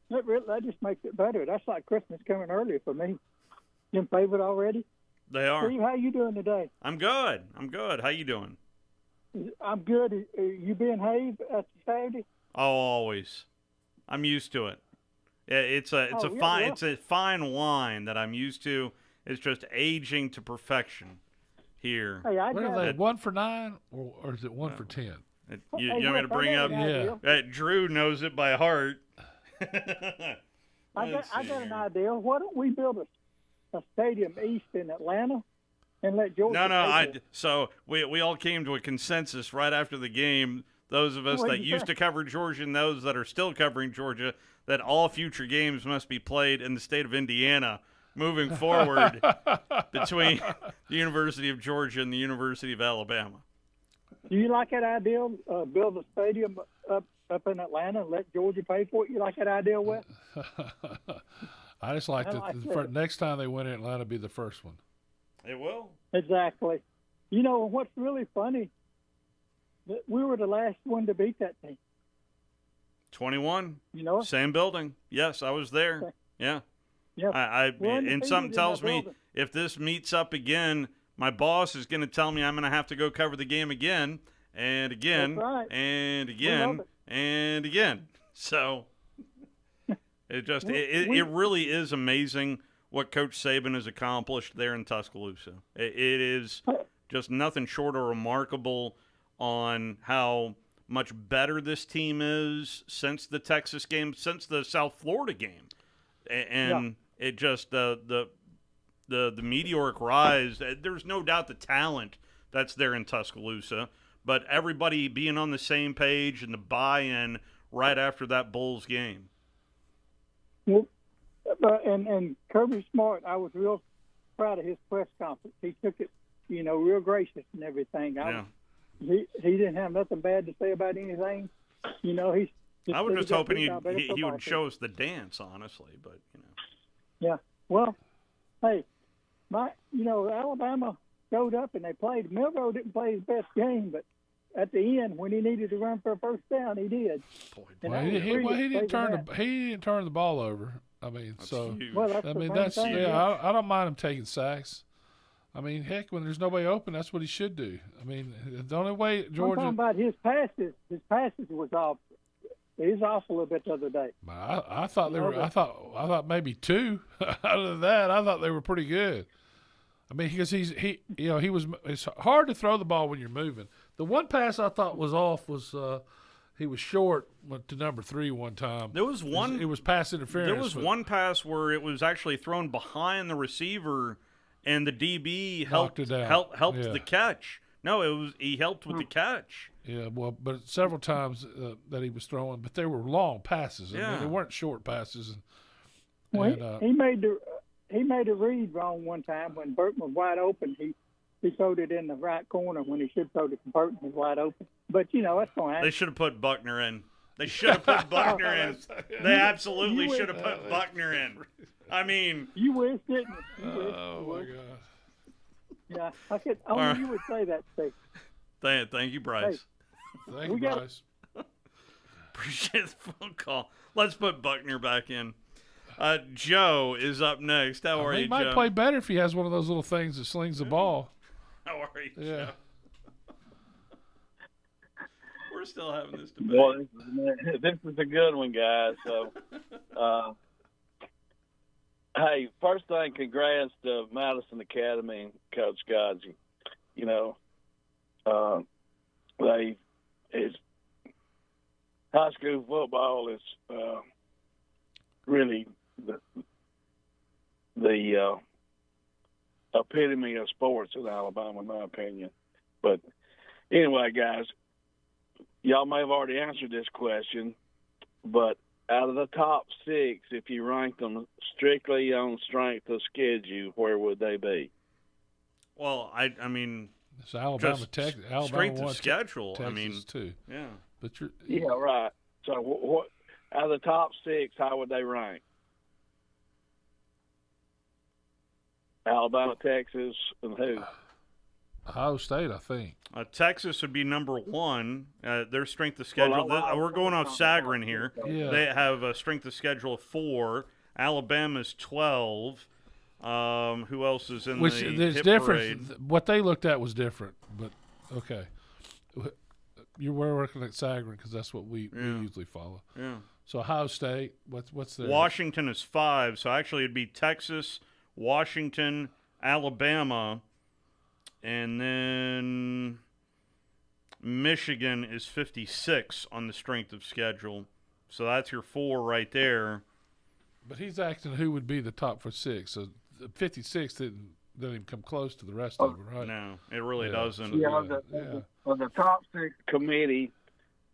That just makes it better. That's like Christmas coming earlier for me. Them favored already. They are. Steve, how you doing today? I'm good. How you doing? I'm good. Are you being Have after Saturday? Oh, always. I'm used to it. It's a fine wine that I'm used to. It's just aging to perfection here. Hey, what are they? 1 for 9, or is it 1 for 10? You want me to bring up? Yeah. Drew knows it by heart. I got an idea. Why don't we build a stadium east in Atlanta and let Georgia? So we all came to a consensus right after the game. Those of us that used to cover Georgia and those that are still covering Georgia, that all future games must be played in the state of Indiana moving forward between the University of Georgia and the University of Alabama. Do you like that idea? Build a stadium up in Atlanta and let Georgia pay for it? You like that idea, Wes? I just like next time they win in Atlanta, be the first one. It will. Exactly. What's really funny, that we were the last one to beat that team. 21. Same building. Yes, I was there. Yeah. Yep. And something tells me if this meets up again, my boss is going to tell me I'm going to have to go cover the game again and again and again and again. So it really is amazing what Coach Saban has accomplished there in Tuscaloosa. It is just nothing short of remarkable on how much better this team is since the Texas game, since the South Florida game. And it just the meteoric rise. There's no doubt the talent that's there in Tuscaloosa, but everybody being on the same page and the buy-in right after that Bulls game. Well, and Kirby Smart, I was real proud of his press conference. He took it, real gracious and everything. He didn't have nothing bad to say about anything. I was just hoping he would show us the dance, honestly, but Yeah. Well, hey, Alabama showed up and they played. Milroe didn't play his best game, but at the end, when he needed to run for a first down, he did. He didn't turn the ball over. I mean, That's so huge. Well, that's I the mean, same that's thing, I don't mind him taking sacks. I mean, heck, when there's nobody open, that's what he should do. I mean, the only way I'm Georgia. talking about his passes. His passes was off. He was off a little bit the other day. I thought they were. I thought maybe 2. Other than that, I thought they were pretty good. I mean, because he was. It's hard to throw the ball when you're moving. The one pass I thought was off was he was short, went to number 3 one time. There was one. It was pass interference. There was one pass where it was actually thrown behind the receiver, and the DB helped the catch. No, he helped with the catch. Yeah, well, but several times that he was throwing, but they were long passes. I mean, they weren't short passes. He made a read wrong one time when Burton was wide open. He throwed it in the right corner when he should throw it to Burton was wide open. But that's going to happen. They should have put Buckner in. They should have put Buckner in. They absolutely should have put Buckner in. I mean, you wish, didn't you? Oh my God. Yeah, I could. Only you would say that, Steve. Thank you, Bryce. Hey, thank you, Bryce. Appreciate the phone call. Let's put Buckner back in. Joe is up next. How are you, Joe? He might play better if he has one of those little things that slings the ball. How are you, Yeah. Joe? We're still having this debate. Boy, this is a good one, guys. So, hey, first thing, congrats to Madison Academy and Coach Godgy. High school football is really the epitome of sports in Alabama, in my opinion. But anyway, guys, y'all may have already answered this question, but out of the top 6, if you ranked them strictly on strength of schedule, where would they be? Well, I mean, it's Alabama, Alabama strength of schedule. Texas I mean, too. Yeah, but yeah, right. So, what out of the top 6, how would they rank? Alabama, Texas, and who? Ohio State, I think. Texas would be number 1. Their strength of schedule. We're going off Sagarin here. Yeah. They have a strength of schedule of 4. Alabama's 12. Who else is in the hit different. parade? What they looked at was different, but okay. You were working at Sagarin because that's what we usually follow. Yeah. So Ohio State, what's their? Washington is 5. So actually, it'd be Texas, Washington, Alabama, and then Michigan is 56 on the strength of schedule. So that's your 4 right there. But he's asking who would be the top for 6. So 56 didn't even come close to the rest of them, right? No, it really doesn't. The top 6 committee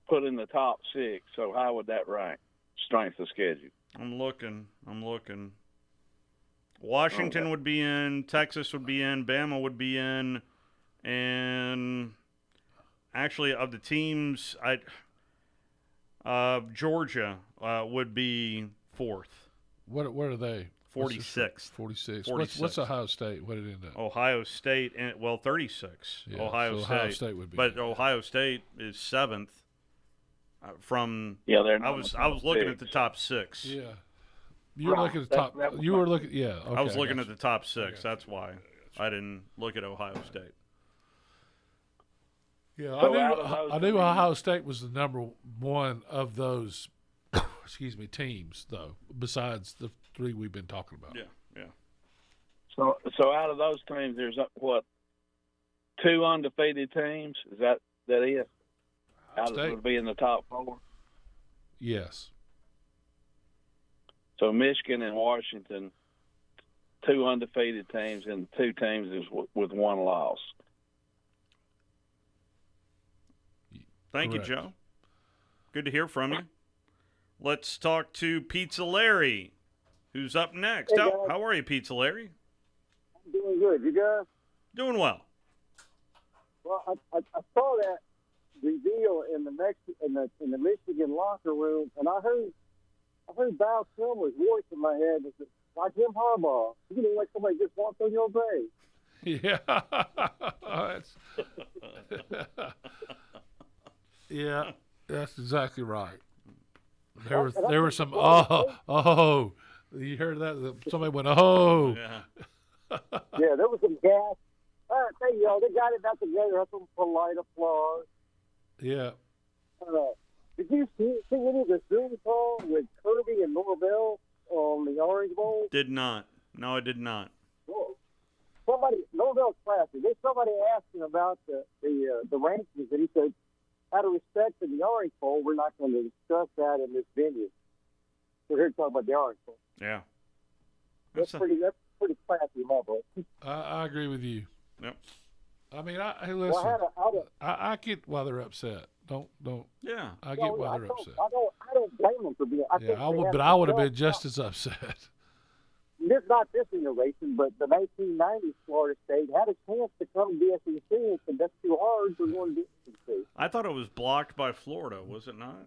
put in the top 6. So how would that rank? Strength of schedule. I'm looking. Washington would be in. Texas would be in. Bama would be in. And actually, of the teams, Georgia would be 4th. What are they? 46. 46. What's Ohio State? What did it end up? Ohio State, 36. Yeah, Ohio State would be. But Ohio State is 7th. I was looking at the top 6. Yeah. You were looking at the top. You were looking. Yeah. Okay, I was looking at the top 6. That's why I didn't look at Ohio State. Yeah, I knew Ohio State was the number 1 of those. Teams though. Besides the 3 we've been talking about. Yeah. So out of those teams, there's 2 undefeated teams. Is that it? Would be in the top 4. Yes. So Michigan and Washington, 2 undefeated teams, and 2 teams is with 1 loss. Thank Correct. you, Joe. Good to hear from you. Let's talk to Pizza Larry, who's up next. Hey, how are you, Pizza Larry? I'm doing good. You guys? Doing well. Well, I saw that reveal in the Michigan locker room, and I heard Val Kilmer's voice in my head. It said, like Jim Harbaugh, you know, like somebody just walked on your grave. Yeah. Yeah, that's exactly right. There were some You heard that? Somebody went, oh. Yeah. Yeah, there was some gas. They got it back together. That's some polite applause. Yeah. Did you see any of the Zoom call with Kirby and Norvell on the Orange Bowl? Did not. No, I did not. Well, Norvell's classic. Somebody asked him about the rankings, and he said, out of respect to the Orange Bowl, we're not going to discuss that in this venue. We're here to talk about the Orange Bowl. Yeah. That's pretty classy, my boy. I agree with you. Yep. I mean, hey, listen. I get why they're upset. Don't. Yeah. I get why they're upset. I don't blame them for being. I would have been just as upset. This not this generation, but the 1990s Florida State had a chance to come to the SEC and said that's too hard for going to the SEC. I thought it was blocked by Florida, was it not?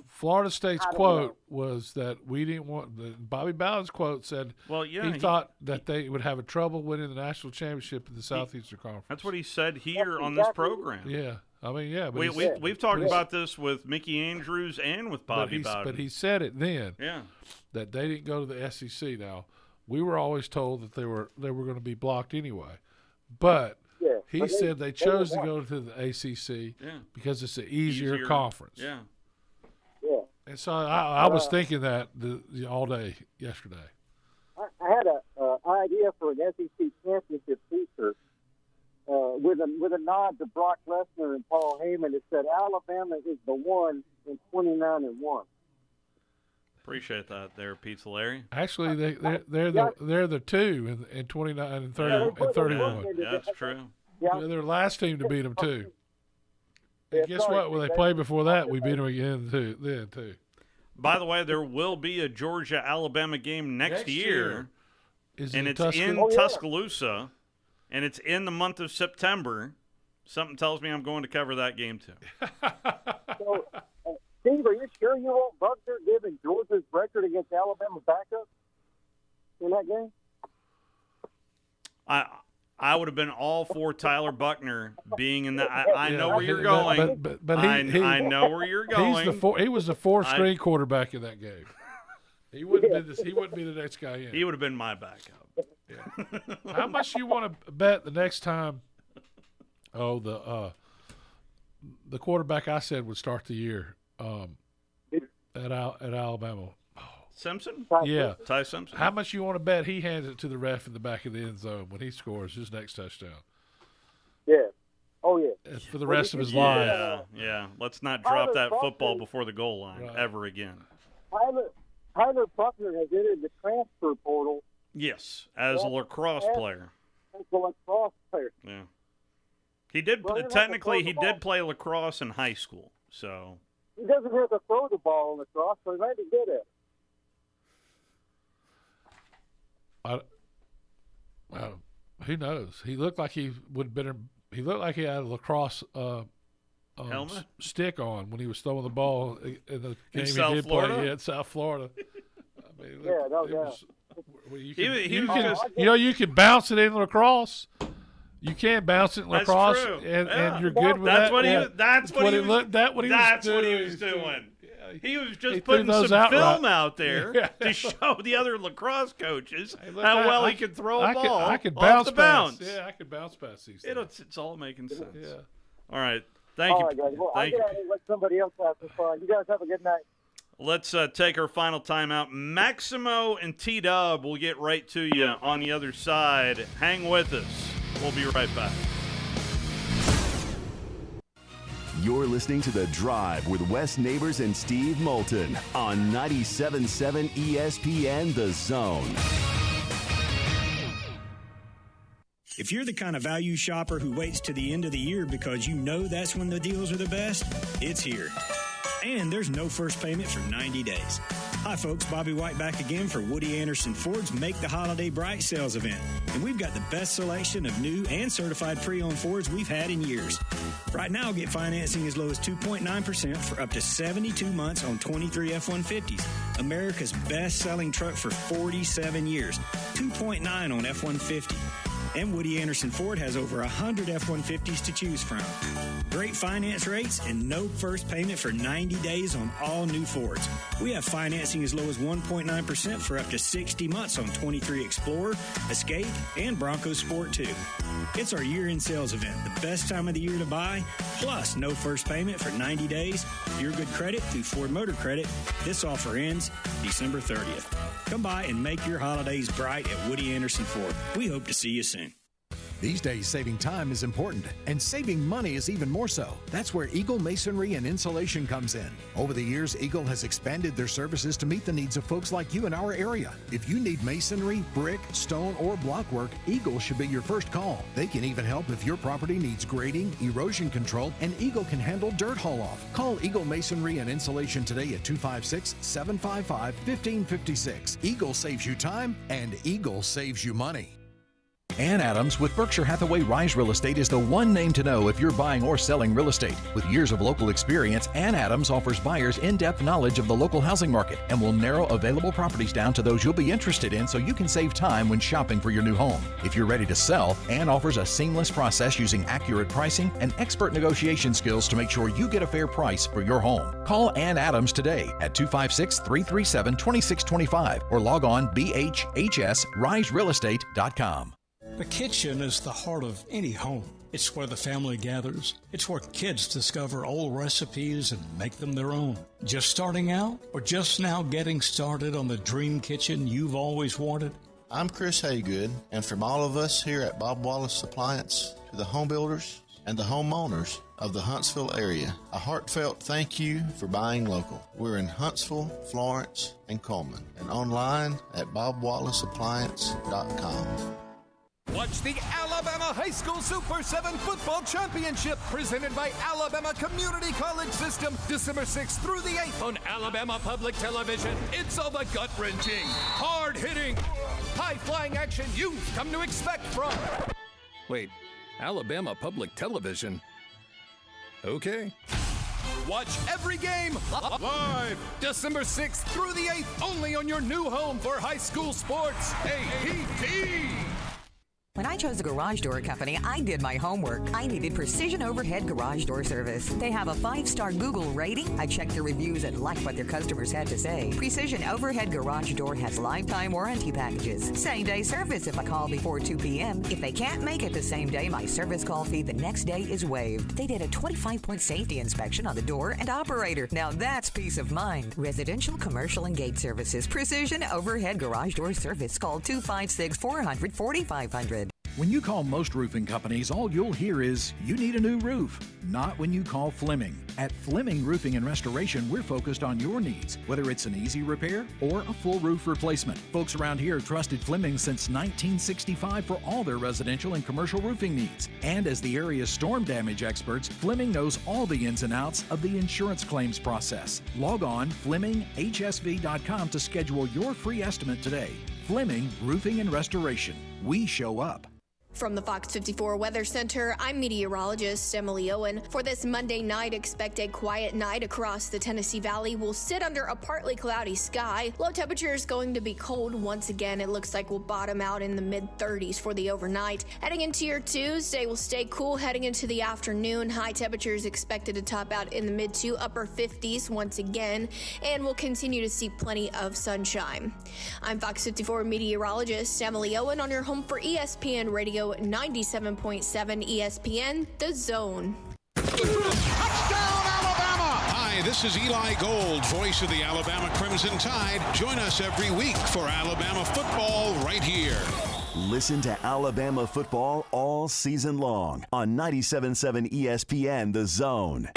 Florida State's quote was that we didn't want. Bobby Bowden's quote said, "Well, yeah, he thought that they would have a trouble winning the national championship in the Southeastern Conference." That's what he said here on this program. Yeah, I mean, yeah. But we've talked about this with Mickey Andrews and with Bobby Bowden. But he said it then. Yeah, that they didn't go to the SEC. Now we were always told that they were going to be blocked anyway, but. Yeah, he said they chose to go to the ACC because it's an easier conference. Yeah. Yeah. And so I was thinking that all day yesterday. I had an idea for an SEC championship T-shirt with a nod to Brock Lesnar and Paul Heyman. It said Alabama is the one in 29-1. Appreciate that, there, Pizza Larry. Actually, they're the two in 29 and 30 and 31. Yeah, that's true. Yeah. They're the last team to beat them too. And guess what? When they played before that, we beat them again too. By the way, there will be a Georgia-Alabama game next year. And it's in Tuscaloosa, and it's in the month of September. Something tells me I'm going to cover that game too. So, Steve, are you sure you won't Buckner giving Georgia's record against Alabama backup in that game? I would have been all for Tyler Buckner being in that. I know where you're going. But I know where you're going. He was the fourth-string quarterback in that game. He wouldn't be this. He wouldn't be the next guy in. He would have been my backup. Yeah. How much you want to bet the next time? Oh, the quarterback I said would start the year at Alabama. Simpson? Yeah. Ty Simpson. How much you want to bet he hands it to the ref in the back of the end zone when he scores his next touchdown? Yeah. Oh, yeah. For the rest of his life. Yeah. Let's not drop that football before the goal line ever again. Tyler Buckner has entered the transfer portal. Yes, as a lacrosse player. As a lacrosse player. Yeah. He did technically he did play lacrosse in high school, so he doesn't have to throw the ball in lacrosse, so he might be good at it. Who knows? He looked like he would have been. He looked like he had a lacrosse helmet stick on when he was throwing the ball in the game he did play in South Florida. I mean, you can bounce it in lacrosse. You can bounce it in lacrosse, and you're good with that. That's what he was doing. He was just putting some film out there to show the other lacrosse coaches how well he could throw a ball. I could bounce past. Yeah, I could bounce past these. It's all making sense. Yeah. All right. Thank you. All right, guys. Well, I'll get out and let somebody else have some fun. You guys have a good night. Let's take our final timeout. Maximo and T-Dub will get right to you on the other side. Hang with us. We'll be right back. You're listening to The Drive with Wes Neighbors and Steve Moulton on 97.7 ESPN The Zone. If you're the kind of value shopper who waits to the end of the year because you know that's when the deals are the best, it's here. And there's no first payment for 90 days. Hi, folks. Bobby White back again for Woody Anderson Ford's Make the Holiday Bright sales event. And we've got the best selection of new and certified pre-owned Fords we've had in years. Right now, get financing as low as 2.9% for up to 72 months on 23 F-150s. America's best-selling truck for 47 years. 2.9 on F-150. And Woody Anderson Ford has over 100 F-150s to choose from. Great finance rates and no first payment for 90 days on all new Fords. We have financing as low as 1.9% for up to 60 months on 23 Explorer, Escape, and Bronco Sport 2. It's our year-end sales event, the best time of the year to buy, plus no first payment for 90 days, your good credit through Ford Motor Credit. This offer ends December 30th. Come by and make your holidays bright at Woody Anderson Ford. We hope to see you soon. These days, saving time is important, and saving money is even more so. That's where Eagle Masonry and Insulation comes in. Over the years, Eagle has expanded their services to meet the needs of folks like you in our area. If you need masonry, brick, stone, or block work, Eagle should be your first call. They can even help if your property needs grading, erosion control, and Eagle can handle dirt haul-off. Call Eagle Masonry and Insulation today at 256-755-1556. Eagle saves you time, and Eagle saves you money. Ann Adams with Berkshire Hathaway Rise Real Estate is the one name to know if you're buying or selling real estate. With years of local experience, Ann Adams offers buyers in-depth knowledge of the local housing market and will narrow available properties down to those you'll be interested in so you can save time when shopping for your new home. If you're ready to sell, Ann offers a seamless process using accurate pricing and expert negotiation skills to make sure you get a fair price for your home. Call Ann Adams today at 256-337-2625 or log on bhhsriserealestate.com. The kitchen is the heart of any home. It's where the family gathers. It's where kids discover old recipes and make them their own. Just starting out or just now getting started on the dream kitchen you've always wanted? I'm Chris Haygood, and from all of us here at Bob Wallace Appliance to the home builders and the homeowners of the Huntsville area, a heartfelt thank you for buying local. We're in Huntsville, Florence, and Coleman, and online at bobwallaceappliance.com. Watch the Alabama High School Super 7 Football Championship presented by Alabama Community College System December 6th through the 8th on Alabama Public Television. It's all the gut-wrenching, hard-hitting, high-flying action you've come to expect from... Wait, Alabama Public Television? Okay. Watch every game live December 6th through the 8th only on your new home for high school sports, APT. When I chose a garage door company, I did my homework. I needed Precision Overhead Garage Door Service. They have a 5-star Google rating. I checked their reviews and liked what their customers had to say. Precision Overhead Garage Door has lifetime warranty packages. Same-day service if I call before 2 p.m. If they can't make it the same day, my service call fee the next day is waived. They did a 25-point safety inspection on the door and operator. Now that's peace of mind. Residential, commercial, and gate services. Precision Overhead Garage Door Service. Call 256-400-4500. When you call most roofing companies, all you'll hear is, you need a new roof. Not when you call Fleming. At Fleming Roofing and Restoration, we're focused on your needs, whether it's an easy repair or a full roof replacement. Folks around here have trusted Fleming since 1965 for all their residential and commercial roofing needs. And as the area's storm damage experts, Fleming knows all the ins and outs of the insurance claims process. Log on FlemingHSV.com to schedule your free estimate today. Fleming Roofing and Restoration. We show up. From the Fox 54 Weather Center, I'm meteorologist Emily Owen. For this Monday night, expect a quiet night across the Tennessee Valley. We'll sit under a partly cloudy sky. Low temperature is going to be cold once again. It looks like we'll bottom out in the mid-30s for the overnight. Heading into your Tuesday, we'll stay cool heading into the afternoon. High temperature is expected to top out in the mid to upper 50s once again, and we'll continue to see plenty of sunshine. I'm Fox 54 meteorologist Emily Owen on your home for ESPN Radio 97.7 ESPN, The Zone. Hi, this is Eli Gold, voice of the Alabama Crimson Tide. Join us every week for Alabama football right here. Listen to Alabama football all season long on 97.7 ESPN, The Zone.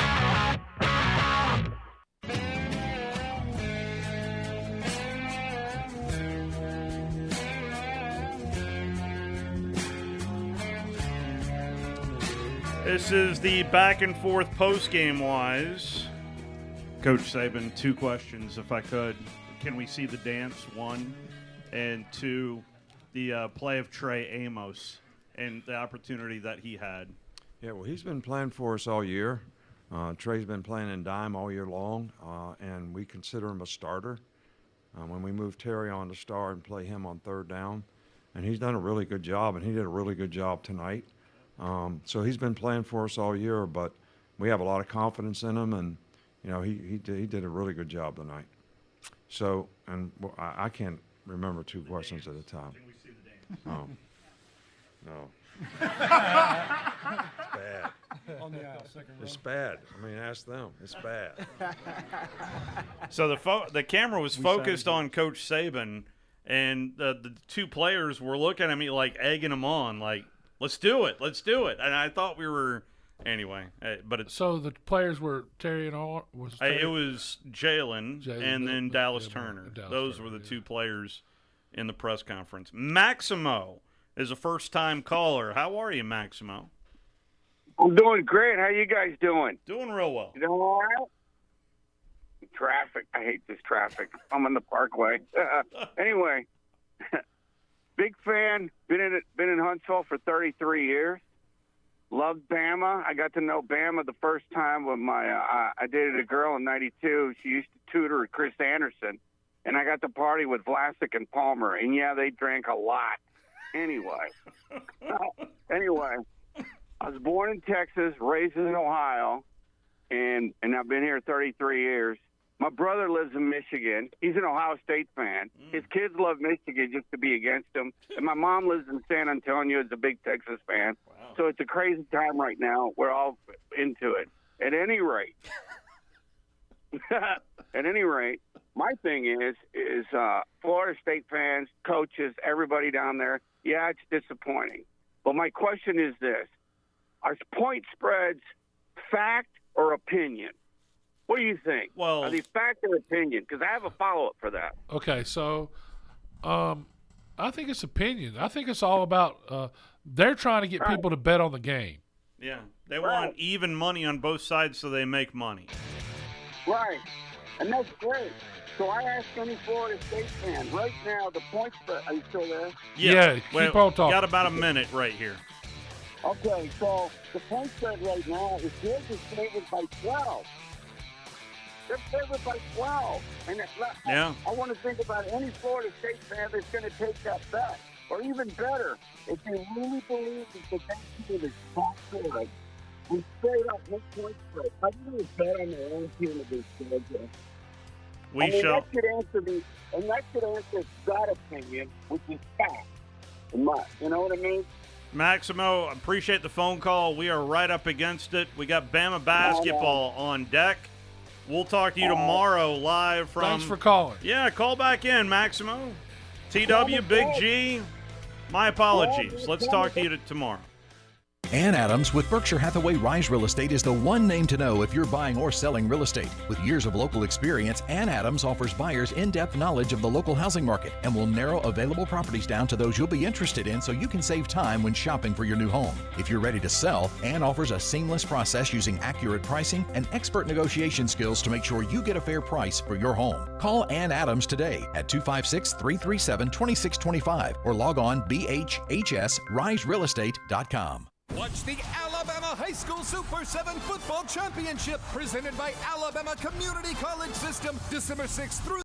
This is the back and forth post-game wise. Coach Saban, 2 questions, if I could. Can we see the dance, 1? And 2, the play of Trey Amos and the opportunity that he had. Yeah, well, he's been playing for us all year. Trey's been playing in dime all year long, and we consider him a starter. When we move Terry on to start and play him on third down, and he's done a really good job, and he did a really good job tonight. So he's been playing for us all year, but we have a lot of confidence in him, and he did a really good job tonight. So, and I can't remember 2 questions at a time. Can we see the dance? No. Bad. On the aisle, second row. It's bad. I mean, ask them. It's bad. So the camera was focused on Coach Saban, and the 2 players were looking at me like egging him on, like, let's do it. And I thought we were – anyway. But it's – So the players were Terry and all? It was Jalen and then Dallas Turner. Those were the 2 players in the press conference. Maximo is a first-time caller. How are you, Maximo? I'm doing great. How you guys doing? Doing real well. You doing all right? Traffic. I hate this traffic. I'm on the Parkway. Anyway, big fan. Been in Huntsville for 33 years. Loved Bama. I got to know Bama the first time when I dated a girl in '92. She used to tutor Chris Anderson, and I got to party with Vlasic and Palmer. And yeah, they drank a lot. Anyway, I was born in Texas, raised in Ohio, and I've been here 33 years. My brother lives in Michigan. He's an Ohio State fan. His kids love Michigan just to be against them. And my mom lives in San Antonio, is a big Texas fan. Wow. So it's a crazy time right now. We're all into it. At any rate, my thing is Florida State fans, coaches, everybody down there, yeah, it's disappointing. But my question is this. Are point spreads fact or opinion? What do you think? Well, are they fact or opinion? Because I have a follow-up for that. Okay, so I think it's opinion. I think it's all about they're trying to get people to bet on the game. Yeah, they want even money on both sides so they make money. Right, and that's great. So I ask any Florida State fan, right now, the point spread, are you still there? Yeah, keep on talking. Got about a minute right here. Okay, so the point spread right now is Georgia's favored by 12. They're favored by 12. And I want to think about any Florida State fan that's going to take that bet. Or even better, if you really believe that the next team is top scored, we straight up no point spread. I really bet on their own team against Georgia. That should answer that opinion, which is fact. You know what I mean? Maximo, appreciate the phone call. We are right up against it. We got Bama basketball on deck. We'll talk to you tomorrow live from... Thanks for calling. Yeah, call back in, Maximo. TW, Big G, my apologies. Let's talk to you tomorrow. Ann Adams with Berkshire Hathaway Rise Real Estate is the one name to know if you're buying or selling real estate. With years of local experience, Ann Adams offers buyers in-depth knowledge of the local housing market and will narrow available properties down to those you'll be interested in so you can save time when shopping for your new home. If you're ready to sell, Ann offers a seamless process using accurate pricing and expert negotiation skills to make sure you get a fair price for your home. Call Ann Adams today at 256-337-2625 or log on bhhsriserealestate.com. Watch the Alabama High School Super 7 Football Championship presented by Alabama Community College System December 6th through